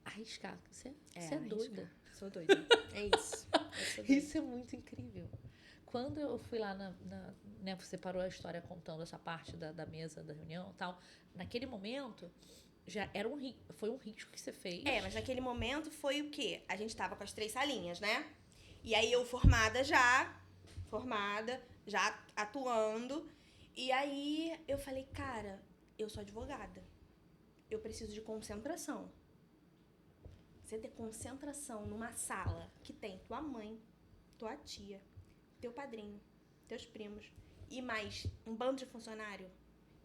arriscar. Você é doida. Sou doida. É isso. Isso é muito incrível. Quando eu fui lá né, você parou a história contando essa parte da mesa, da reunião e tal, naquele momento, já era foi um risco que você fez. Mas naquele momento foi o quê? A gente tava com as 3 salinhas, né? E aí eu formada, já atuando. E aí eu falei, cara, eu sou advogada. Eu preciso de concentração. Você ter concentração numa sala que tem tua mãe, tua tia, teu padrinho, teus primos e mais um bando de funcionário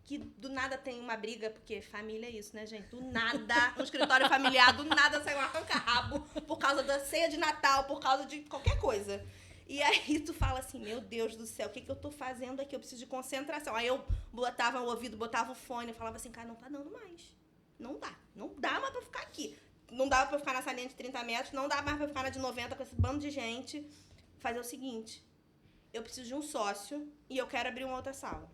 que do nada tem uma briga, porque família é isso, né, gente? Do nada, no escritório familiar, do nada sai um arranca-rabo por causa da ceia de Natal, por causa de qualquer coisa. E aí tu fala assim, meu Deus do céu, o que eu tô fazendo aqui? Eu preciso de concentração. Aí eu botava o ouvido, botava o fone, eu falava assim, cara, não tá dando mais. Não dá mais pra ficar aqui. Não dava pra ficar na salinha de 30 metros, não dá mais pra ficar na de 90 com esse bando de gente. Fazer o seguinte, eu preciso de um sócio e eu quero abrir uma outra sala.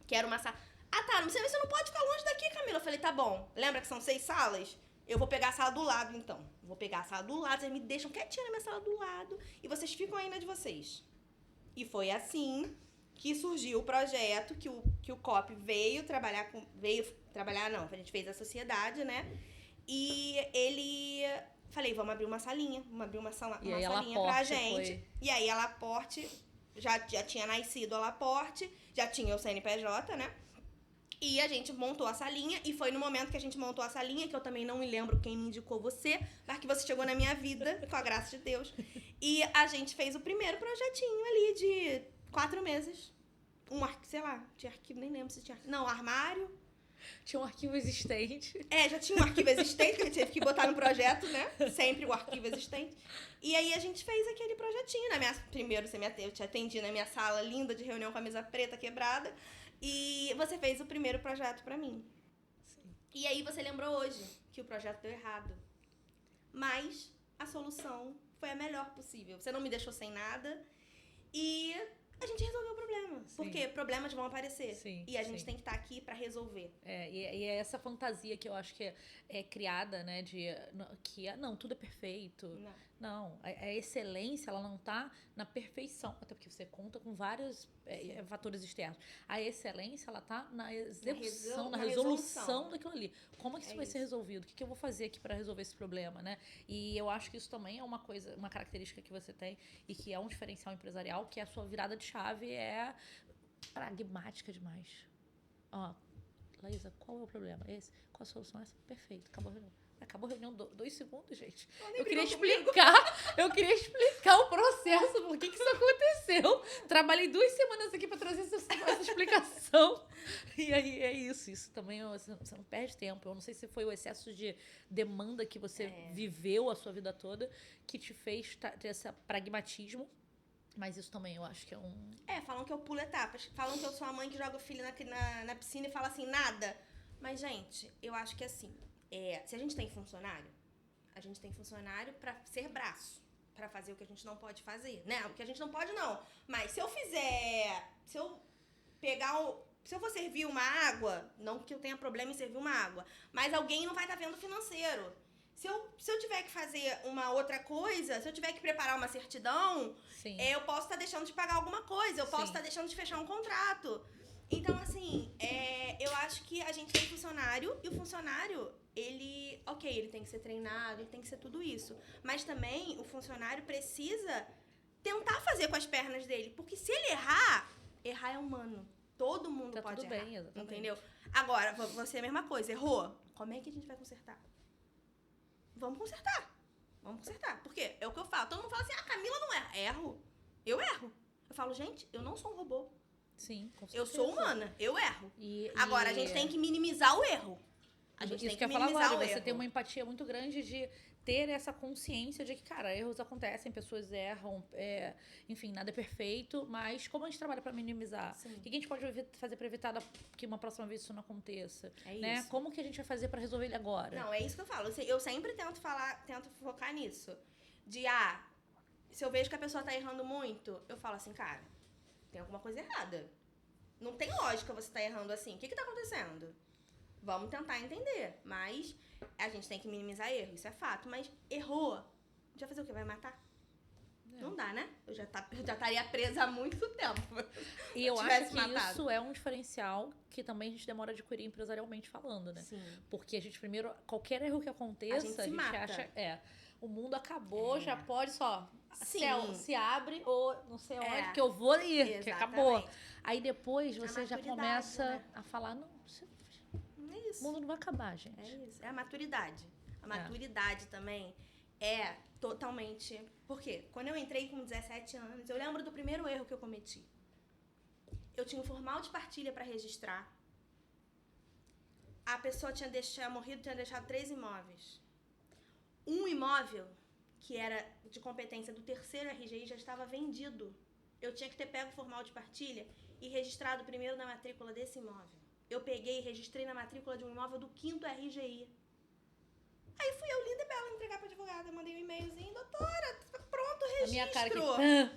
Quero uma sala. Tá, mas você não pode ficar longe daqui, Camila. Eu falei, tá bom. Lembra que são 6 salas? Eu vou pegar a sala do lado, então. Vou pegar a sala do lado, vocês me deixam quietinha na minha sala do lado e vocês ficam aí na de vocês. E foi assim que surgiu o projeto, que o COP veio trabalhar, não, a gente fez a sociedade, né? E ele... Falei, vamos abrir uma salinha, salinha pra gente. E aí a Laporte, já tinha nascido a Laporte, já tinha o CNPJ, né? E a gente montou a salinha, e foi no momento que a gente montou a salinha, que eu também não me lembro quem me indicou você, mas que você chegou na minha vida, com a graça de Deus. E a gente fez o primeiro projetinho ali de 4 meses. Sei lá, tinha arquivo, nem lembro se tinha arquivo. Não, armário. Tinha um arquivo existente. Já tinha um arquivo existente, que a gente teve que botar no projeto, né? Sempre o arquivo existente. E aí a gente fez aquele projetinho. Primeiro eu te atendi na minha sala linda de reunião com a mesa preta quebrada. E você fez o primeiro projeto pra mim. Sim. E aí você lembrou hoje que o projeto deu errado. Mas a solução foi a melhor possível. Você não me deixou sem nada. E a gente resolveu o problema. Sim. Porque problemas vão aparecer. Sim, e a gente tem que estar aqui pra resolver. E é essa fantasia que eu acho que é criada, né? Não, tudo é perfeito. Não, a excelência, ela não tá na perfeição. Até porque você conta com vários fatores externos. A excelência, ela tá na execução, na resolução daquilo ali. Como é que isso vai ser resolvido? O que eu vou fazer aqui para resolver esse problema, né? E eu acho que isso também é uma característica que você tem e que é um diferencial empresarial, que é a sua virada de chave pragmática demais. Ó, Laísa, qual é o problema? Esse? Qual a solução? Essa? Perfeito, acabou a reunião. Acabou a reunião, 2 segundos, gente. Eu queria explicar o processo, por que isso aconteceu. Trabalhei 2 semanas aqui para trazer essa explicação. E aí é isso. Isso também você não perde tempo. Eu não sei se foi o excesso de demanda que você viveu a sua vida toda que te fez ter esse pragmatismo. Mas isso também eu acho que é um... falam que eu pulo etapas. Falam que eu sou a mãe que joga o filho na piscina e fala assim, nada. Mas, gente, eu acho que assim, se a gente tem funcionário pra ser braço. Pra fazer o que a gente não pode fazer, né? O que a gente não pode, não. Mas se eu for servir uma água, não que eu tenha problema em servir uma água, mas alguém não vai estar vendo o financeiro. Se eu tiver que fazer uma outra coisa, se eu tiver que preparar uma certidão, eu posso estar deixando de pagar alguma coisa, eu posso estar deixando de fechar um contrato. Então, assim, eu acho que a gente tem funcionário, e o funcionário, ele tem que ser treinado, ele tem que ser tudo isso. Mas também o funcionário precisa tentar fazer com as pernas dele, porque se ele errar é humano. Todo mundo pode errar, bem, exatamente. entendeu? Agora, você é a mesma coisa, errou? Como é que a gente vai consertar? Vamos consertar. Por quê? É o que eu falo. Todo mundo fala assim, a Camila não erra. Erro. Eu erro. Eu falo, gente, eu não sou um robô. Sim, com certeza. Eu sou humana. Eu erro. Agora, a gente tem que minimizar o erro. Você tem uma empatia muito grande de ter essa consciência de que, cara, erros acontecem, pessoas erram, enfim, nada é perfeito, mas como a gente trabalha para minimizar? Sim. O que a gente pode fazer para evitar que uma próxima vez isso não aconteça? É isso. Como que a gente vai fazer para resolver ele agora? Não, é isso que eu falo. Eu sempre tento focar nisso. Se eu vejo que a pessoa tá errando muito, eu falo assim, cara, tem alguma coisa errada. Não tem lógica você tá errando assim. O que tá acontecendo? Vamos tentar entender. Mas a gente tem que minimizar erro, isso é fato. Mas errou. A gente vai fazer o quê? Vai matar? Não dá, né? Eu já estaria presa há muito tempo. E eu acho que isso é um diferencial que também a gente demora a adquirir empresarialmente falando, né? Sim. Porque a gente primeiro, qualquer erro que aconteça, a gente acha... o mundo acabou, já pode só... Céu se abre ou não sei onde que eu vou ir, que acabou. Aí depois você já começa a falar, não, o mundo não vai acabar, gente. É isso, é a maturidade. A maturidade também é totalmente... Por quê? Quando eu entrei com 17 anos, eu lembro do primeiro erro que eu cometi. Eu tinha um formal de partilha para registrar. A pessoa tinha deixado 3 imóveis. Um imóvel, que era de competência do terceiro RGI, já estava vendido. Eu tinha que ter pego o formal de partilha e registrado primeiro na matrícula desse imóvel. Eu peguei e registrei na matrícula de um imóvel do 5º RGI. Aí fui eu, linda e bela, entregar pra advogada. Mandei um e-mailzinho, doutora, tá pronto o registro. A minha cara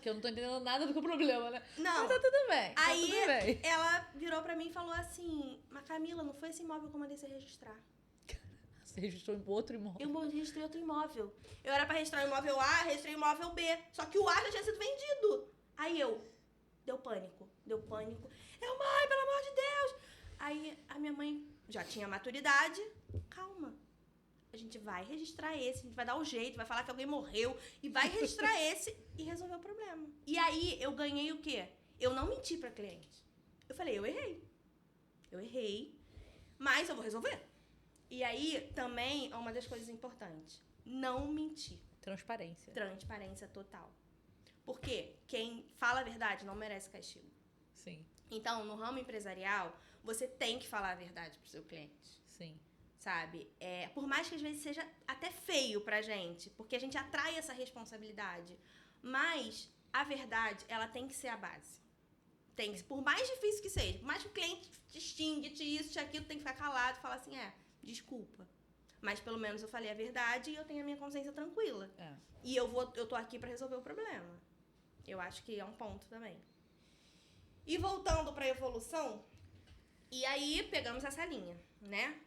que eu não tô entendendo nada do que é o problema, né? Não. Mas tá tudo bem. Aí tudo bem. Ela virou pra mim e falou assim, mas Camila, não foi esse imóvel que eu mandei você registrar. Você registrou em outro imóvel? Eu registrei outro imóvel. Eu era pra registrar o imóvel A, registrei o imóvel B. Só que o A já tinha sido vendido. Aí deu pânico. Mãe, pelo amor de Deus. Aí a minha mãe já tinha maturidade. Calma. A gente vai registrar esse, a gente vai dar o jeito, vai falar que alguém morreu e vai registrar esse e resolver o problema. E aí eu ganhei o quê? Eu não menti pra cliente. Eu falei, eu errei, mas eu vou resolver. E aí também é uma das coisas importantes, não mentir. Transparência total. Porque quem fala a verdade não merece castigo. Sim. Então, no ramo empresarial, você tem que falar a verdade pro seu cliente. Sim. Sabe? Por mais que às vezes seja até feio pra gente, porque a gente atrai essa responsabilidade. Mas a verdade, ela tem que ser a base. Por mais difícil que seja, por mais que o cliente te xingue, te isso, te aquilo, tem que ficar calado e falar assim, desculpa. Mas pelo menos eu falei a verdade e eu tenho a minha consciência tranquila. E eu tô aqui pra resolver o problema. Eu acho que é um ponto também. E voltando pra evolução, e aí pegamos a salinha, né?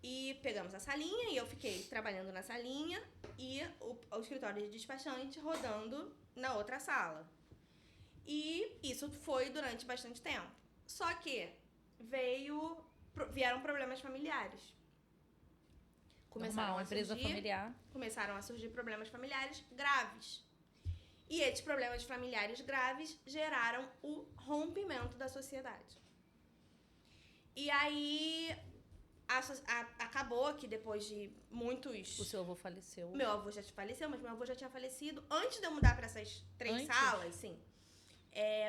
E pegamos a salinha e eu fiquei trabalhando na salinha e o escritório de despachante rodando na outra sala. E isso foi durante bastante tempo. Só que vieram problemas familiares. Normal, empresa familiar. Começaram a surgir problemas familiares graves. E esses problemas familiares graves geraram o rompimento da sociedade. E aí, acabou que depois de muitos... O seu avô faleceu. Meu avô já faleceu, mas meu avô já tinha falecido antes de eu mudar para essas 3 salas, sim.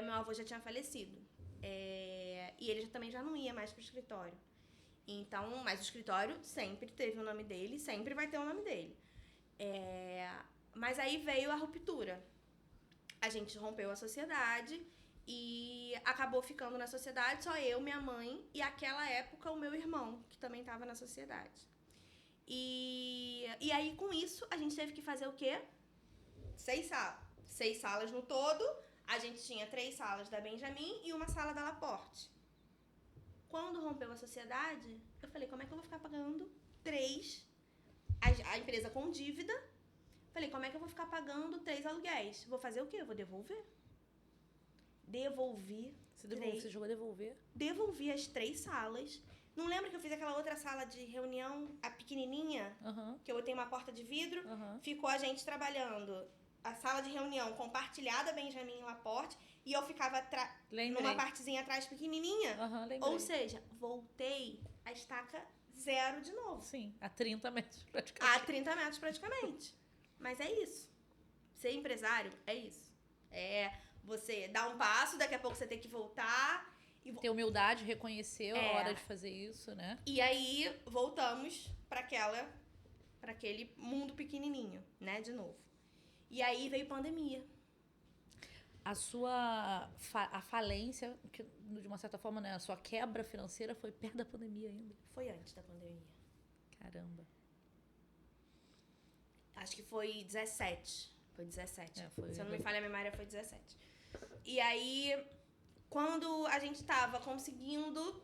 Meu avô já tinha falecido. E ele também já não ia mais pro escritório. Então, mas o escritório sempre teve o nome dele, sempre vai ter o nome dele. Mas aí veio a ruptura. A gente rompeu a sociedade e acabou ficando na sociedade só eu, minha mãe e, aquela época, o meu irmão, que também estava na sociedade. E aí, com isso, a gente teve que fazer o quê? 6 salas. 6 salas no todo. A gente tinha 3 salas da Benjamin e uma sala da Laporte. Quando rompeu a sociedade, eu falei, como é que eu vou ficar pagando 3? A empresa com dívida. Falei, como é que eu vou ficar pagando 3 aluguéis? Vou fazer o quê? Eu vou devolver. Devolvi. Você jogou devolver? Devolvi as 3 salas. Não lembra que eu fiz aquela outra sala de reunião, a pequenininha? Que eu botei uma porta de vidro. Ficou a gente trabalhando. A sala de reunião compartilhada, Benjamin e Laporte. E eu ficava numa partezinha atrás pequenininha. Ou seja, voltei a estaca 0 de novo. Sim, a 30 metros praticamente. A 30 metros praticamente. Mas é isso. Ser empresário é isso. Você dar um passo, daqui a pouco você tem que voltar. Ter humildade, reconhecer a hora de fazer isso, né? E aí, voltamos para aquele mundo pequenininho, né? De novo. E aí veio pandemia. A falência, que, de uma certa forma, né? A sua quebra financeira foi perto da pandemia ainda. Foi antes da pandemia. Caramba. Acho que foi 17. Foi 17. Se eu não me bem... falha a memória, foi 17. E aí, quando a gente tava conseguindo...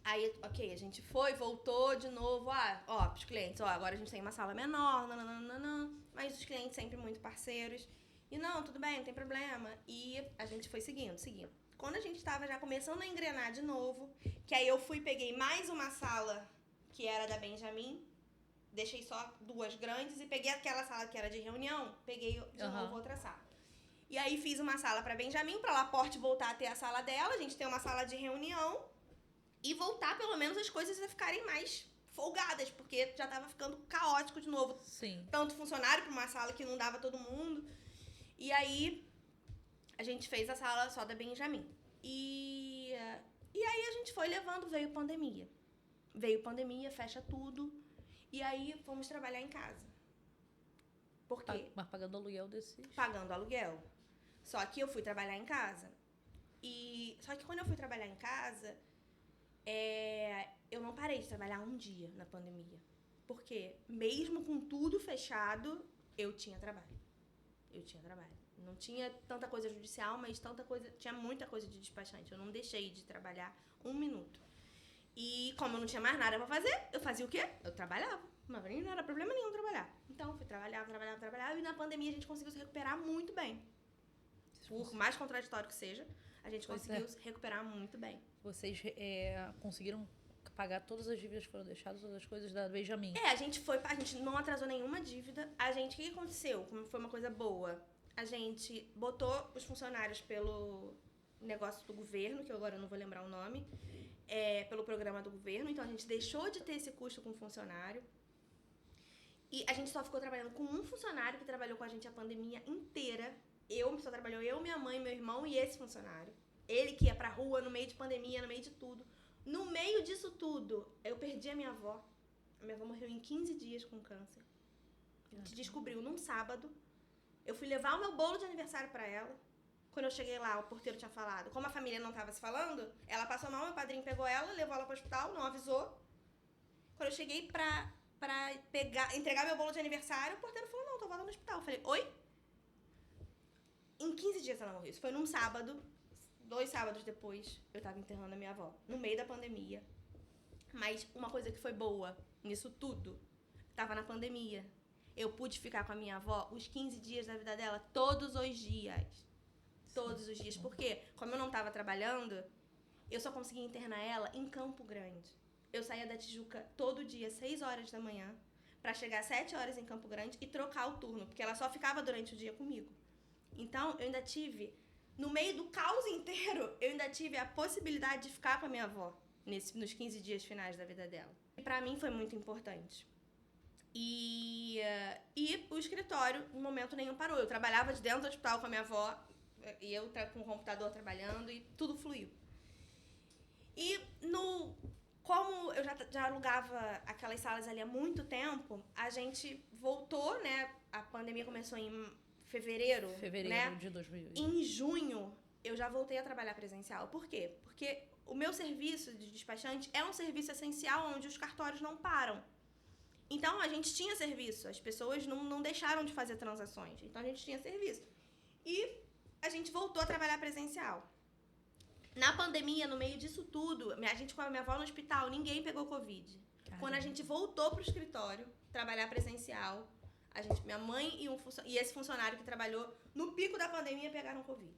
Aí, ok, a gente voltou de novo. Pros clientes, agora a gente tem uma sala menor, nananana, mas os clientes sempre muito parceiros. E não, tudo bem, não tem problema. E a gente foi seguindo. Quando a gente tava já começando a engrenar de novo, que aí eu peguei mais uma sala que era da Benjamin, deixei só 2 grandes e peguei aquela sala que era de reunião, peguei de novo outra sala. E aí fiz uma sala pra Benjamin, pra Laporte voltar a ter a sala dela, a gente tem uma sala de reunião e voltar pelo menos as coisas a ficarem mais folgadas, porque já tava ficando caótico de novo. Sim. Tanto funcionário pra uma sala que não dava todo mundo. E aí a gente fez a sala só da Benjamin. E aí a gente foi levando, veio pandemia. Fecha tudo. E aí fomos trabalhar em casa. Por quê? Mas pagando aluguel Pagando aluguel. Só que eu fui trabalhar em casa. Só que quando eu fui trabalhar em casa, eu não parei de trabalhar um dia na pandemia. Porque mesmo com tudo fechado, eu tinha trabalho. Não tinha tanta coisa judicial, mas tinha muita coisa de despachante. Eu não deixei de trabalhar 1 minuto. E como eu não tinha mais nada pra fazer, eu fazia o quê? Eu trabalhava. Mas não era problema nenhum trabalhar. Então, eu fui trabalhar. E na pandemia a gente conseguiu se recuperar muito bem. Por mais contraditório que seja, a gente conseguiu se recuperar muito bem. Vocês conseguiram pagar todas as dívidas que foram deixadas, todas as coisas da Benjamin? A gente não atrasou nenhuma dívida. O que aconteceu? Como foi uma coisa boa? A gente botou os funcionários pelo negócio do governo, que eu agora não vou lembrar o nome, pelo programa do governo. Então, a gente deixou de ter esse custo com o funcionário. E a gente só ficou trabalhando com um funcionário que trabalhou com a gente a pandemia inteira. Só trabalhou eu, minha mãe, meu irmão e esse funcionário. Ele que ia pra rua no meio de pandemia, no meio de tudo. No meio disso tudo, eu perdi a minha avó. A minha avó morreu em 15 dias com câncer. A gente descobriu num sábado. Eu fui levar o meu bolo de aniversário pra ela. Quando eu cheguei lá, o porteiro tinha falado. Como a família não tava se falando, ela passou mal, meu padrinho pegou ela, levou ela pro hospital, não avisou. Quando eu cheguei pra entregar meu bolo de aniversário, o porteiro falou, não, tô voltando no hospital. Eu falei, oi? Em 15 dias ela morreu. Isso foi num sábado. 2 sábados depois, eu tava enterrando a minha avó. No meio da pandemia. Mas uma coisa que foi boa nisso tudo, tava na pandemia. Eu pude ficar com a minha avó os 15 dias da vida dela, todos os dias. Todos os dias. Porque, como eu não tava trabalhando, eu só conseguia internar ela em Campo Grande. Eu saía da Tijuca todo dia, 6 horas da manhã, pra chegar às 7 horas em Campo Grande e trocar o turno. Porque ela só ficava durante o dia comigo. Então, eu ainda tive, no meio do caos inteiro, eu ainda tive a possibilidade de ficar com a minha avó nos 15 dias finais da vida dela. E pra mim foi muito importante. E o escritório, em momento nenhum, parou. Eu trabalhava de dentro do hospital com a minha avó, e eu com o computador trabalhando, e tudo fluiu. E como eu já alugava aquelas salas ali há muito tempo, a gente voltou, né? A pandemia começou em fevereiro, né? De 2000. Em junho, eu já voltei a trabalhar presencial. Por quê? Porque o meu serviço de despachante é um serviço essencial onde os cartórios não param. Então, a gente tinha serviço. As pessoas não deixaram de fazer transações. Então, a gente tinha serviço. E a gente voltou a trabalhar presencial. Na pandemia, no meio disso tudo, a gente com a minha avó no hospital, ninguém pegou Covid. Caramba. Quando a gente voltou pro escritório, trabalhar presencial, minha mãe e esse funcionário que trabalhou no pico da pandemia pegaram Covid.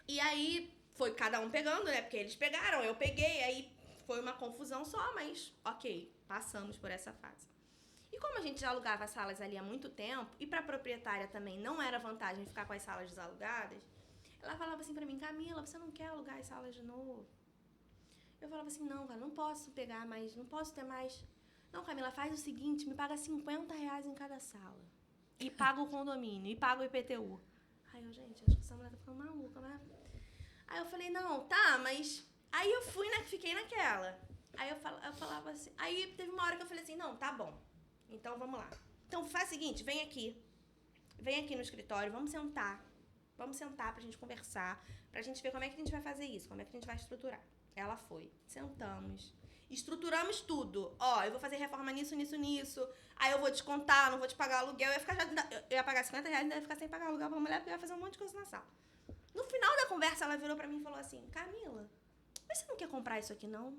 E aí, foi cada um pegando, né? Porque eles pegaram, eu peguei, aí foi uma confusão só, mas ok, passamos por essa fase. E como a gente já alugava salas ali há muito tempo, e pra proprietária também não era vantagem ficar com as salas desalugadas, ela falava assim pra mim, Camila, você não quer alugar as salas de novo? Eu falava assim, não, cara, não posso pegar mais, não posso ter mais. Não, Camila, faz o seguinte, me paga R$50 em cada sala. E paga o condomínio, e paga o IPTU. Aí eu, gente, acho que essa mulher tá ficando maluca, né? Aí eu falei, não, tá, mas... Aí eu fiquei naquela. Aí eu falava assim... Aí teve uma hora que eu falei assim, não, tá bom. Então, vamos lá. Então, faz o seguinte, vem aqui. Vem aqui no escritório, vamos sentar. Vamos sentar pra gente conversar, pra gente ver como é que a gente vai fazer isso, como é que a gente vai estruturar. Ela foi. Sentamos. Estruturamos tudo. Ó, eu vou fazer reforma nisso. Aí eu vou descontar, não vou te pagar aluguel. Eu ia pagar R$50 e ainda ia ficar sem pagar aluguel pra mulher, porque eu ia fazer um monte de coisa na sala. No final da conversa, ela virou pra mim e falou assim, Camila, mas você não quer comprar isso aqui, não?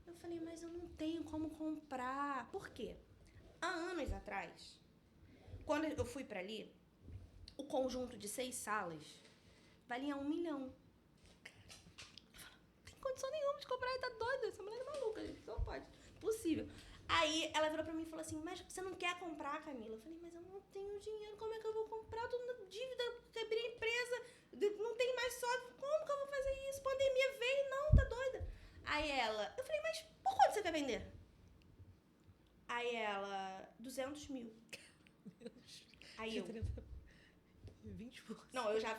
Eu falei, mas eu não tenho como comprar. Por quê? Há anos atrás, quando eu fui pra ali, o conjunto de 6 salas valia R$1 milhão. Não tem condição nenhuma de comprar, tá doida. Essa mulher é maluca, gente. Não pode. Possível. Aí ela virou pra mim e falou assim, mas você não quer comprar, Camila? Eu falei, mas eu não tenho dinheiro, como é que eu vou comprar? Eu tô na dívida, quebrei a empresa, não tem mais sócio, como que eu vou fazer isso? Pandemia veio, não, tá doida. Aí eu falei, mas por quanto você quer vender? Aí ela, 200 mil. Aí eu... 20%. Não, eu já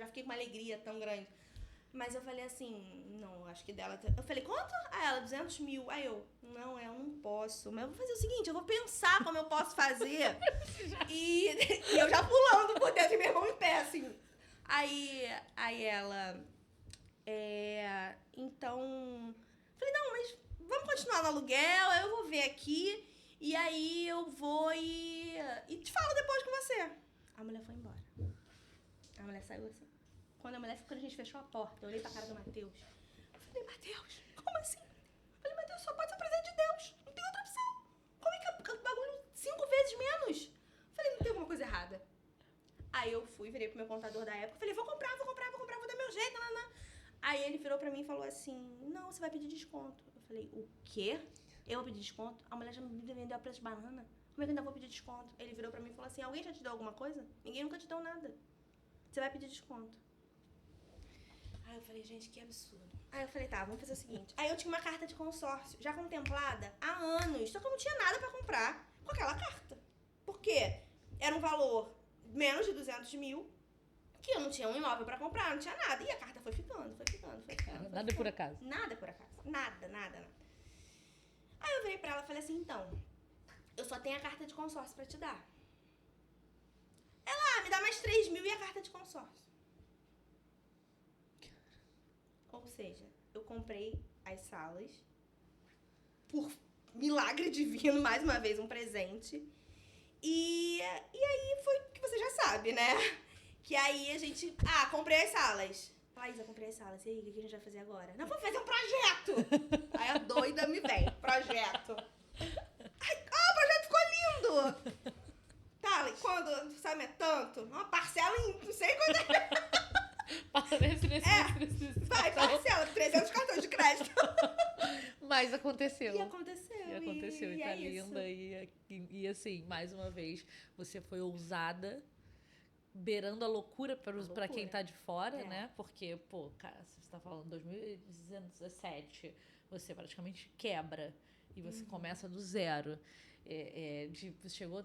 fiquei com uma alegria tão grande. Mas eu falei assim, não, acho que dela... Eu falei, quanto? Aí ela, 200 mil. Aí eu não posso. Mas eu vou fazer o seguinte, eu vou pensar como eu posso fazer. e eu já pulando por dentro e meu irmão em pé, assim. Aí ela... Então... Falei, não, mas vamos continuar no aluguel, eu vou ver aqui. E aí eu vou e te falo depois com você. A mulher foi embora. A mulher saiu assim. Quando a gente fechou a porta, eu olhei pra cara do Matheus. Eu falei, Matheus, como assim? Eu falei, Matheus, só pode ser presente de Deus. Não tem outra opção. Como é que é bagulho 5 vezes menos? Eu falei, não tem alguma coisa errada. Aí eu virei pro meu contador da época. Falei, vou comprar, vou dar meu jeito, nanã. Aí ele virou pra mim e falou assim, não, você vai pedir desconto. Eu falei, o quê? Eu vou pedir desconto? A mulher já me vendeu a preço de banana. Como é que eu ainda vou pedir desconto? Ele virou pra mim e falou assim, alguém já te deu alguma coisa? Ninguém nunca te deu nada. Você vai pedir desconto. Aí eu falei, gente, que absurdo. Aí eu falei, tá, vamos fazer o seguinte. Aí eu tinha uma carta de consórcio já contemplada há anos, só que eu não tinha nada pra comprar com aquela carta. Por quê? Era um valor menos de 200 mil, que eu não tinha um imóvel pra comprar, não tinha nada. E a carta foi ficando. Nada por acaso. Nada por acaso. Nada. Aí eu virei pra ela e falei assim, então, eu só tenho a carta de consórcio pra te dar. Ela, me dá mais 3 mil e a carta de consórcio. Ou seja, eu comprei as salas, por milagre divino, mais uma vez, um presente. E aí foi o que você já sabe, né? Que aí a gente... comprei as salas. Laísa, comprei as salas. E aí, o que a gente vai fazer agora? Não, vamos fazer um projeto! Aí a doida me vem. Projeto. O projeto ficou lindo! Tá, e quando o orçamento é tanto? Uma parcela em não sei quanto é. Vai, parcela, 300 cartões de crédito. Mas aconteceu. E aconteceu. E tá linda. E assim, mais uma vez, você foi ousada beirando a loucura para quem tá de fora, É. né? Porque, pô, cara, você tá falando 2017, você praticamente quebra e você começa do zero. Você chegou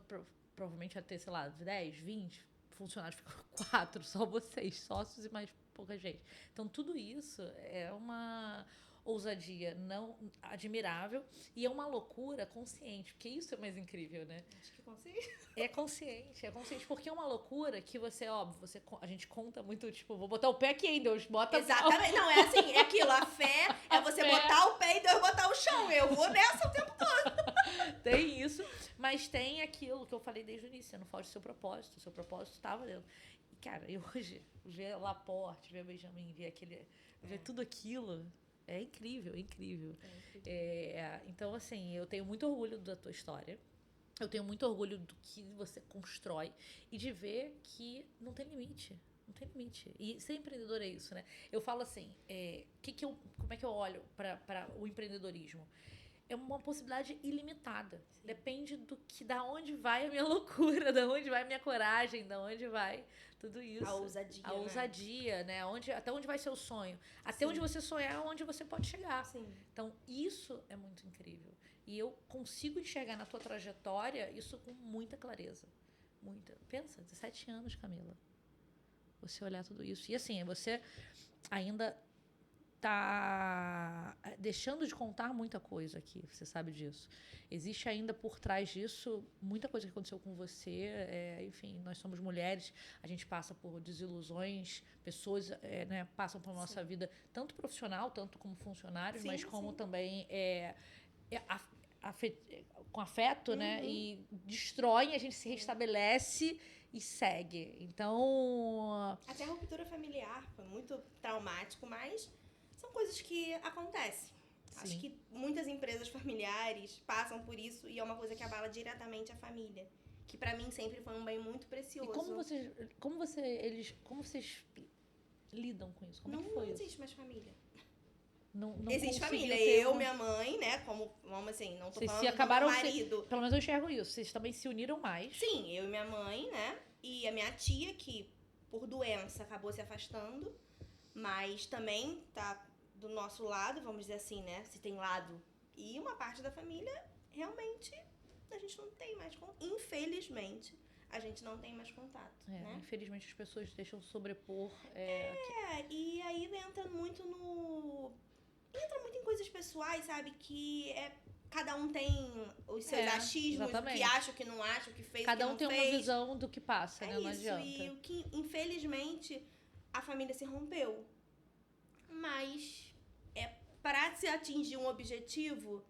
provavelmente a ter, sei lá, 10, 20 funcionários, ficou 4, só vocês, sócios e mais pouca gente. Então, tudo isso é uma ousadia não admirável e é uma loucura consciente, porque isso é mais incrível, né? Acho que consegui. É consciente, porque é uma loucura que você, óbvio, a gente conta muito, tipo, vou botar o pé aqui, hein, Deus, bota Exatamente. Não, é assim, é aquilo. A fé é você botar o pé e Deus botar o chão. Eu vou nessa o tempo todo. Tem isso, mas tem aquilo que eu falei desde o início, você não foge do seu propósito estava dentro. E, cara, e hoje, ver Laporte, ver Benjamin, ver tudo aquilo, é incrível, é incrível. Então, assim, eu tenho muito orgulho da tua história. Eu tenho muito orgulho do que você constrói e de ver que não tem limite. Não tem limite. E ser empreendedor é isso, né? Eu falo assim, como é que eu olho para o empreendedorismo? É uma possibilidade ilimitada. Sim. Depende da onde vai a minha loucura, da onde vai a minha coragem, da onde vai tudo isso. A ousadia. A ousadia, né? Até onde vai ser o sonho. Até Sim. onde você sonhar, onde você pode chegar. Sim. Então, isso é muito incrível. E eu consigo enxergar na tua trajetória isso com muita clareza. Muita. Pensa, 17 anos, Camila. Você olhar tudo isso. E assim, você ainda tá deixando de contar muita coisa aqui, você sabe disso. Existe ainda por trás disso muita coisa que aconteceu com você, enfim, nós somos mulheres, a gente passa por desilusões, pessoas né, passam por nossa vida, tanto profissional, tanto como funcionários, mas como também com afeto, né, e destroem, a gente se restabelece e segue. Então... Até a ruptura familiar foi muito traumático, mas... são coisas que acontecem. Sim. Acho que muitas empresas familiares passam por isso e é uma coisa que abala diretamente a família. Que pra mim sempre foi um bem muito precioso. E como vocês lidam com isso? Como é que foi isso? Não existe mais família. Não existe família. Eu, minha mãe, né? Vamos assim, não tô vocês falando se acabaram do meu marido. Pelo menos eu enxergo isso. Vocês também se uniram mais. Sim, eu e minha mãe, né? E a minha tia, que por doença acabou se afastando. Mas também tá do nosso lado, vamos dizer assim, né? Se tem lado. E uma parte da família, realmente, a gente não tem mais contato. Infelizmente, a gente não tem mais contato, né? Infelizmente, as pessoas deixam sobrepor. E aí entra muito em coisas pessoais, sabe? Que cada um tem os seus achismos, o que acha, o que não acha, o que fez, cada o que um tem fez. uma visão do que passa, né? Não adianta. E o que, infelizmente, a família se rompeu. Mas, para se atingir um objetivo,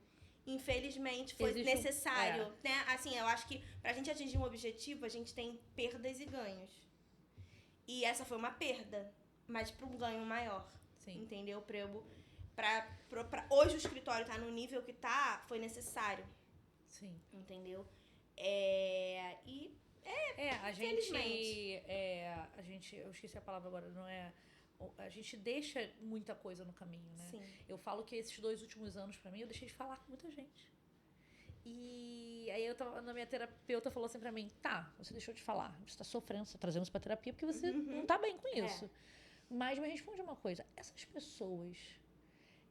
infelizmente, foi necessário, né? Assim, eu acho que pra gente atingir um objetivo, a gente tem perdas e ganhos. E essa foi uma perda, mas pra um ganho maior. Sim. Entendeu? Hoje o escritório tá no nível que tá, foi necessário. Sim. Entendeu? A gente, eu esqueci a palavra agora, não é... A gente deixa muita coisa no caminho, né? Sim. Eu falo que esses 2 últimos anos, pra mim, eu deixei de falar com muita gente. E aí na minha terapeuta falou assim pra mim, tá, você deixou de falar, você tá sofrendo, você tá trazendo isso pra terapia porque você não tá bem com isso. Mas me responde uma coisa, essas pessoas,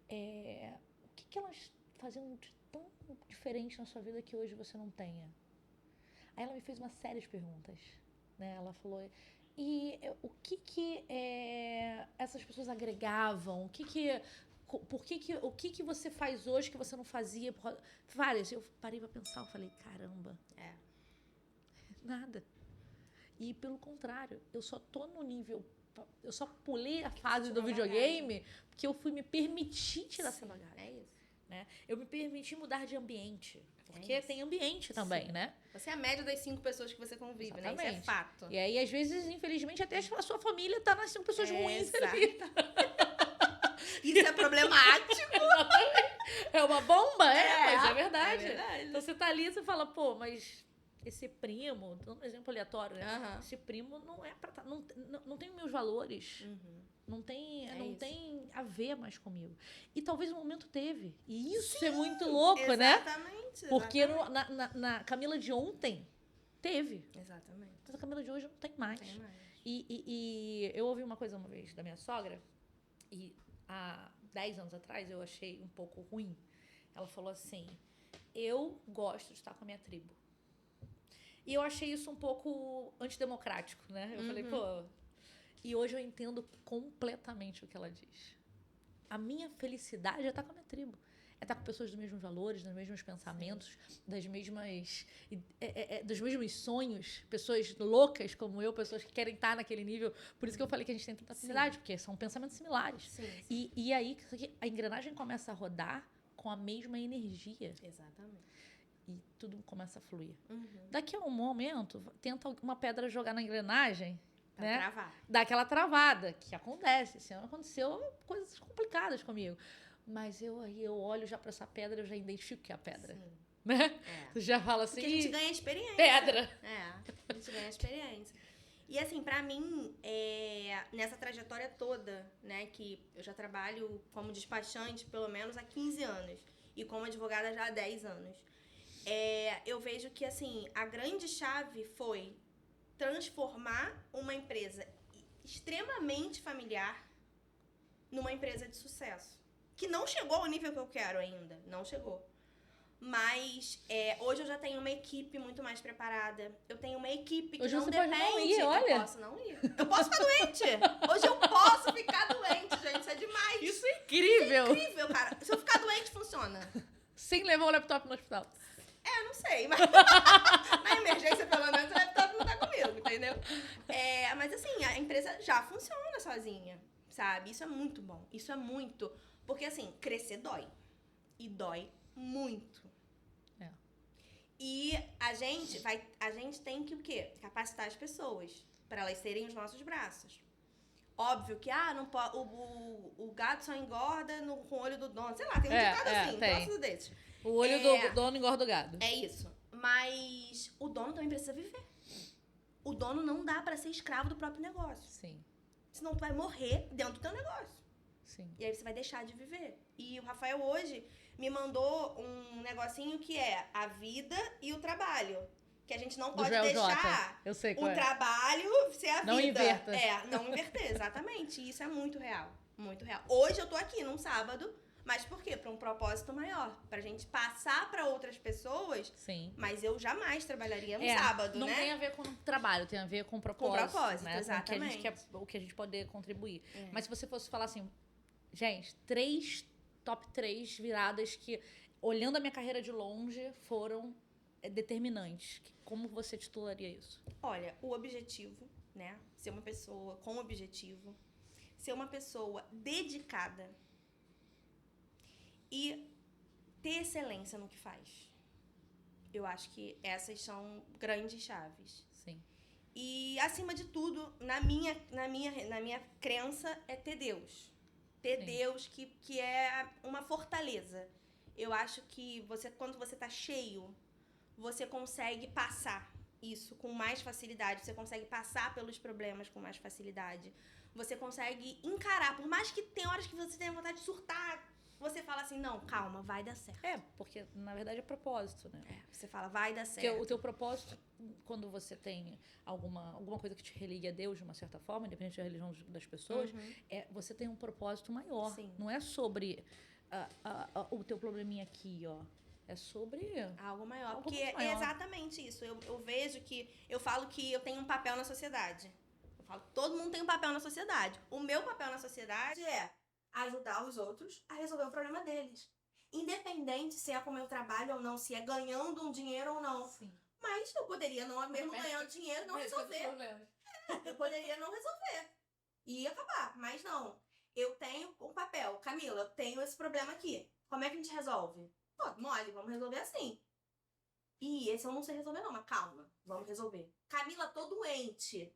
o que elas faziam de tão diferente na sua vida que hoje você não tenha? Aí ela me fez uma série de perguntas, né? Ela falou... E o que essas pessoas agregavam? O que você faz hoje que você não fazia? Várias. Eu parei pra pensar, eu falei, caramba. Nada. E pelo contrário, eu só tô no nível... Eu só pulei a fase do videogame porque eu fui me permitir tirar essa bagagem. É isso. Né? Eu me permiti mudar de ambiente. Porque tem ambiente também, né? Você é a média das 5 pessoas que você convive, né? Isso é fato. E aí, às vezes, infelizmente, até a sua família tá nas 5 pessoas ruins ali. Isso é problemático. É uma bomba, mas é verdade. Então, você tá ali e você fala, pô, mas esse primo, dando um exemplo aleatório, né? Esse primo não é pra tá, não tem meus valores. Não tem a ver mais comigo. E talvez no momento teve. E isso é muito louco, né? Exatamente. Porque na Camila de ontem, teve. Exatamente. Mas a Camila de hoje não tem mais. Tem mais. E eu ouvi uma coisa uma vez da minha sogra, e há 10 anos atrás eu achei um pouco ruim. Ela falou assim, eu gosto de estar com a minha tribo. E eu achei isso um pouco antidemocrático, né? Eu falei, pô... E hoje eu entendo completamente o que ela diz. A minha felicidade é estar com a minha tribo. É estar com pessoas dos mesmos valores, dos mesmos pensamentos, dos mesmos sonhos. Pessoas loucas como eu, pessoas que querem estar naquele nível. Por isso que eu falei que a gente tem tanta afinidade, porque são pensamentos similares. Sim. E aí a engrenagem começa a rodar com a mesma energia. Exatamente. E tudo começa a fluir. Daqui a um momento, tenta uma pedra jogar na engrenagem, Pra né? travar. Dá aquela travada, que acontece. Esse ano aconteceu coisas complicadas comigo. Mas eu olho já pra essa pedra, eu já identifico que é a pedra. Sim. Né? É. Tu já fala assim, Porque a gente ganha experiência. pedra. A gente ganha experiência. E assim, pra mim, nessa trajetória toda, né, que eu já trabalho como despachante pelo menos há 15 anos e como advogada já há 10 anos, eu vejo que, assim, a grande chave foi transformar uma empresa extremamente familiar numa empresa de sucesso. Que não chegou ao nível que eu quero ainda, não chegou. Mas hoje eu já tenho uma equipe muito mais preparada. Eu tenho uma equipe que Hoje não você depende. pode não ir, olha. Eu posso não ir. Eu posso ficar doente. Hoje eu posso ficar doente, gente. Isso é demais. Isso é incrível. Isso é incrível, cara. Se eu ficar doente, funciona. Sem levar o laptop no hospital. Eu não sei, mas na emergência, pelo menos, o laptop não tá comigo, entendeu? Mas assim, a empresa já funciona sozinha, sabe? Isso é muito bom. Isso é muito. Porque assim, crescer dói. E dói muito. E a gente tem que o quê? Capacitar as pessoas para elas serem os nossos braços. Óbvio que não pode, o gato só engorda com o olho do dono. Sei lá, tem um ditado assim, um troço desses. O olho do dono engorda o gado. É isso. Mas o dono também precisa viver. O dono não dá para ser escravo do próprio negócio. Sim. Senão tu vai morrer dentro do teu negócio. Sim. E aí você vai deixar de viver. E o Rafael hoje me mandou um negocinho que é a vida e o trabalho. Que a gente não pode deixar Eu sei o trabalho ser a vida. Não inverta. Não inverter, exatamente. E isso é muito real. Muito real. Hoje eu tô aqui num sábado, mas por quê? Para um propósito maior. Pra gente passar pra outras pessoas. Sim. Mas eu jamais trabalharia no sábado, não né? Não tem a ver com trabalho, tem a ver com propósito. Com propósito, né? exatamente. O que a gente poder contribuir. Mas se você fosse falar assim, gente, top 3 viradas que, olhando a minha carreira de longe, foram determinantes. Como você titularia isso? Olha, o objetivo, né? Ser uma pessoa com objetivo. Ser uma pessoa dedicada. E ter excelência no que faz. Eu acho que essas são grandes chaves. Sim. E, acima de tudo, na minha crença, é ter Deus. Ter Sim. Deus que é uma fortaleza. Eu acho que quando você tá cheio, você consegue passar isso com mais facilidade. Você consegue passar pelos problemas com mais facilidade. Você consegue encarar. Por mais que tem horas que você tenha vontade de surtar, você fala assim, não, calma, vai dar certo. Porque na verdade é propósito, né? Você fala, vai dar certo. Porque o teu propósito, quando você tem alguma coisa que te religue a Deus de uma certa forma, independente da religião das pessoas, você tem um propósito maior. Sim. Não é sobre o teu probleminha aqui, ó. É sobre algo maior. Algo Porque muito maior. É exatamente isso. Eu vejo que... Eu falo que eu tenho um papel na sociedade. Eu falo que todo mundo tem um papel na sociedade. O meu papel na sociedade é ajudar os outros a resolver o problema deles. Independente se é com o meu trabalho ou não, se é ganhando um dinheiro ou não. Sim. Mas eu poderia, não mesmo ganhando dinheiro, não resolver. Eu poderia não resolver. E acabar. Mas não. Eu tenho um papel. Camila, eu tenho esse problema aqui. Como é que a gente resolve? Pô, mole, vamos resolver assim. E esse eu não sei resolver não, mas calma. Vamos resolver. Camila, tô doente.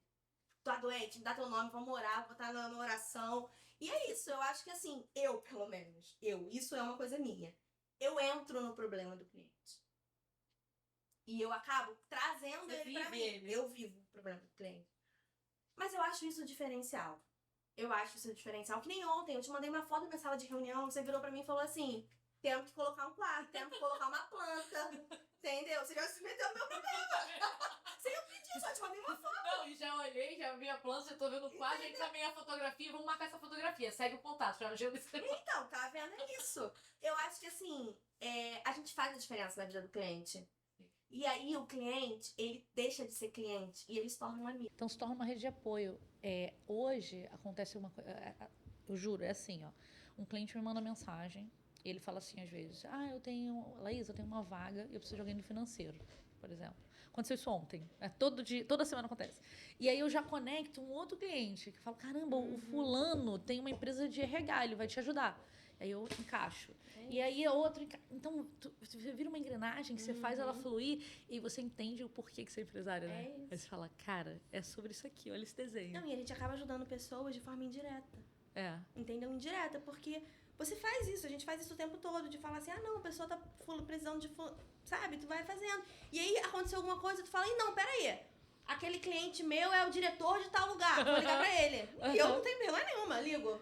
Tá doente? Me dá teu nome, vamos orar, vou botar na oração. E é isso, eu acho que assim, eu pelo menos, isso é uma coisa minha. Eu entro no problema do cliente. E eu acabo trazendo ele pra mim. Eu vivo o problema do cliente. Mas eu acho isso diferencial. Eu acho isso diferencial. Que nem ontem, eu te mandei uma foto da minha sala de reunião, você virou pra mim e falou assim, temos que colocar um quarto, temos que colocar uma planta. Entendeu? Você já se meteu no meu problema. Eu só te mandei uma foto. Não, e já olhei, já vi a planta, já tô vendo o quadro, aí também a fotografia, vamos marcar essa fotografia. Segue o contato, já Então, tá vendo? É isso. Eu acho que assim, a gente faz a diferença na vida do cliente. E aí o cliente, ele deixa de ser cliente e ele se torna um amigo. Então se torna uma rede de apoio. Hoje acontece uma coisa, eu juro, é assim, ó. Um cliente me manda mensagem, e ele fala assim às vezes, Laís, eu tenho uma vaga e eu preciso de alguém do financeiro, por exemplo. Aconteceu isso ontem, toda semana acontece. E aí eu já conecto um outro cliente que fala, caramba, o fulano tem uma empresa de RH, ele vai te ajudar. Aí eu encaixo. E aí é outro. Então, você vira uma engrenagem que você faz ela fluir e você entende o porquê que você é empresária, né? É isso. Aí você fala, cara, é sobre isso aqui, olha esse desenho. Não, e a gente acaba ajudando pessoas de forma indireta. Entendeu? Indireta, porque você faz isso, a gente faz isso o tempo todo, de falar assim, não, a pessoa tá precisando de... Sabe? Tu vai fazendo. E aí aconteceu alguma coisa, tu fala, não, peraí. Aquele cliente meu é o diretor de tal lugar, vou ligar pra ele. E eu não tenho vergonha nenhuma, ligo.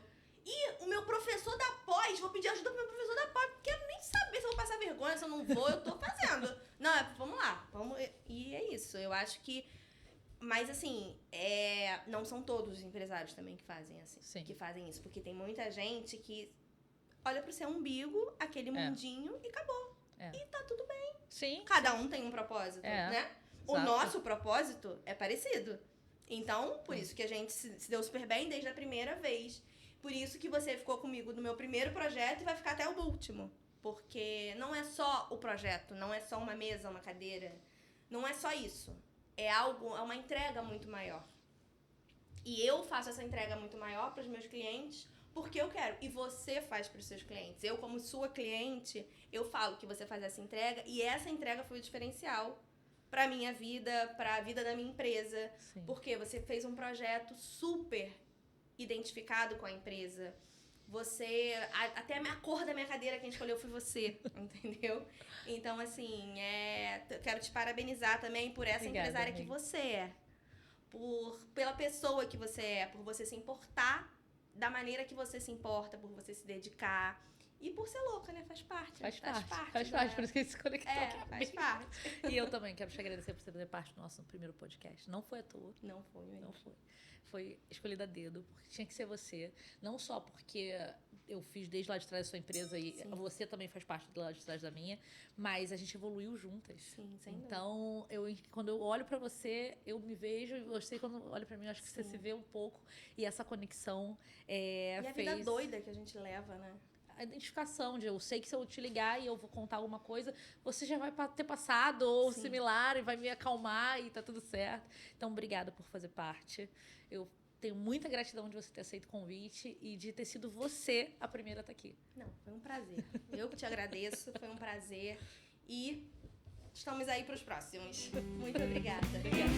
E o meu professor da pós, vou pedir ajuda pro meu professor da pós, porque eu nem saber se eu vou passar vergonha, se eu não vou, eu tô fazendo. Não, vamos lá. E é isso, eu acho que... Mas, assim, não são todos os empresários também que fazem assim. Sim. Que fazem isso, porque tem muita gente que olha pro seu umbigo, aquele mundinho, e acabou. E tá tudo bem. Sim. Cada um tem um propósito, né? O nosso propósito é parecido. Então, por isso que a gente se deu super bem desde a primeira vez. Por isso que você ficou comigo no meu primeiro projeto e vai ficar até o último. Porque não é só o projeto, não é só uma mesa, uma cadeira. Não é só isso. É uma entrega muito maior. E eu faço essa entrega muito maior para os meus clientes porque eu quero. E você faz para os seus clientes. Eu, como sua cliente, eu falo que você faz essa entrega. E essa entrega foi o diferencial para a minha vida, para a vida da minha empresa. Sim. Porque você fez um projeto super identificado com a empresa. Até a cor da minha cadeira quem escolheu foi você, entendeu? Então, assim, quero te parabenizar também por essa empresária que você é. Pela pessoa que você é, por você se importar da maneira que você se importa, por você se dedicar. E por ser louca, né? Faz parte. Faz parte, por isso que a gente se conectou aqui. Faz parte. E eu também quero te agradecer por você fazer parte do nosso primeiro podcast. Não foi à toa. Não foi mesmo. Não foi. Foi escolhida a dedo, porque tinha que ser você. Não só porque eu fiz desde lá de trás da sua empresa e você também faz parte do lado de trás da minha, mas a gente evoluiu juntas. Sim, sem dúvida. Então, quando eu olho pra você, eu me vejo, eu sei quando olho pra mim, eu acho que você se vê um pouco. E essa conexão E a vida doida que a gente leva, né? A identificação de eu sei que se eu te ligar e eu vou contar alguma coisa, você já vai ter passado ou similar e vai me acalmar e tá tudo certo. Então, obrigada por fazer parte. Eu tenho muita gratidão de você ter aceito o convite e de ter sido você a primeira a estar aqui. Não, foi um prazer. Eu que te agradeço, foi um prazer. E estamos aí para os próximos. Muito obrigada. Obrigada.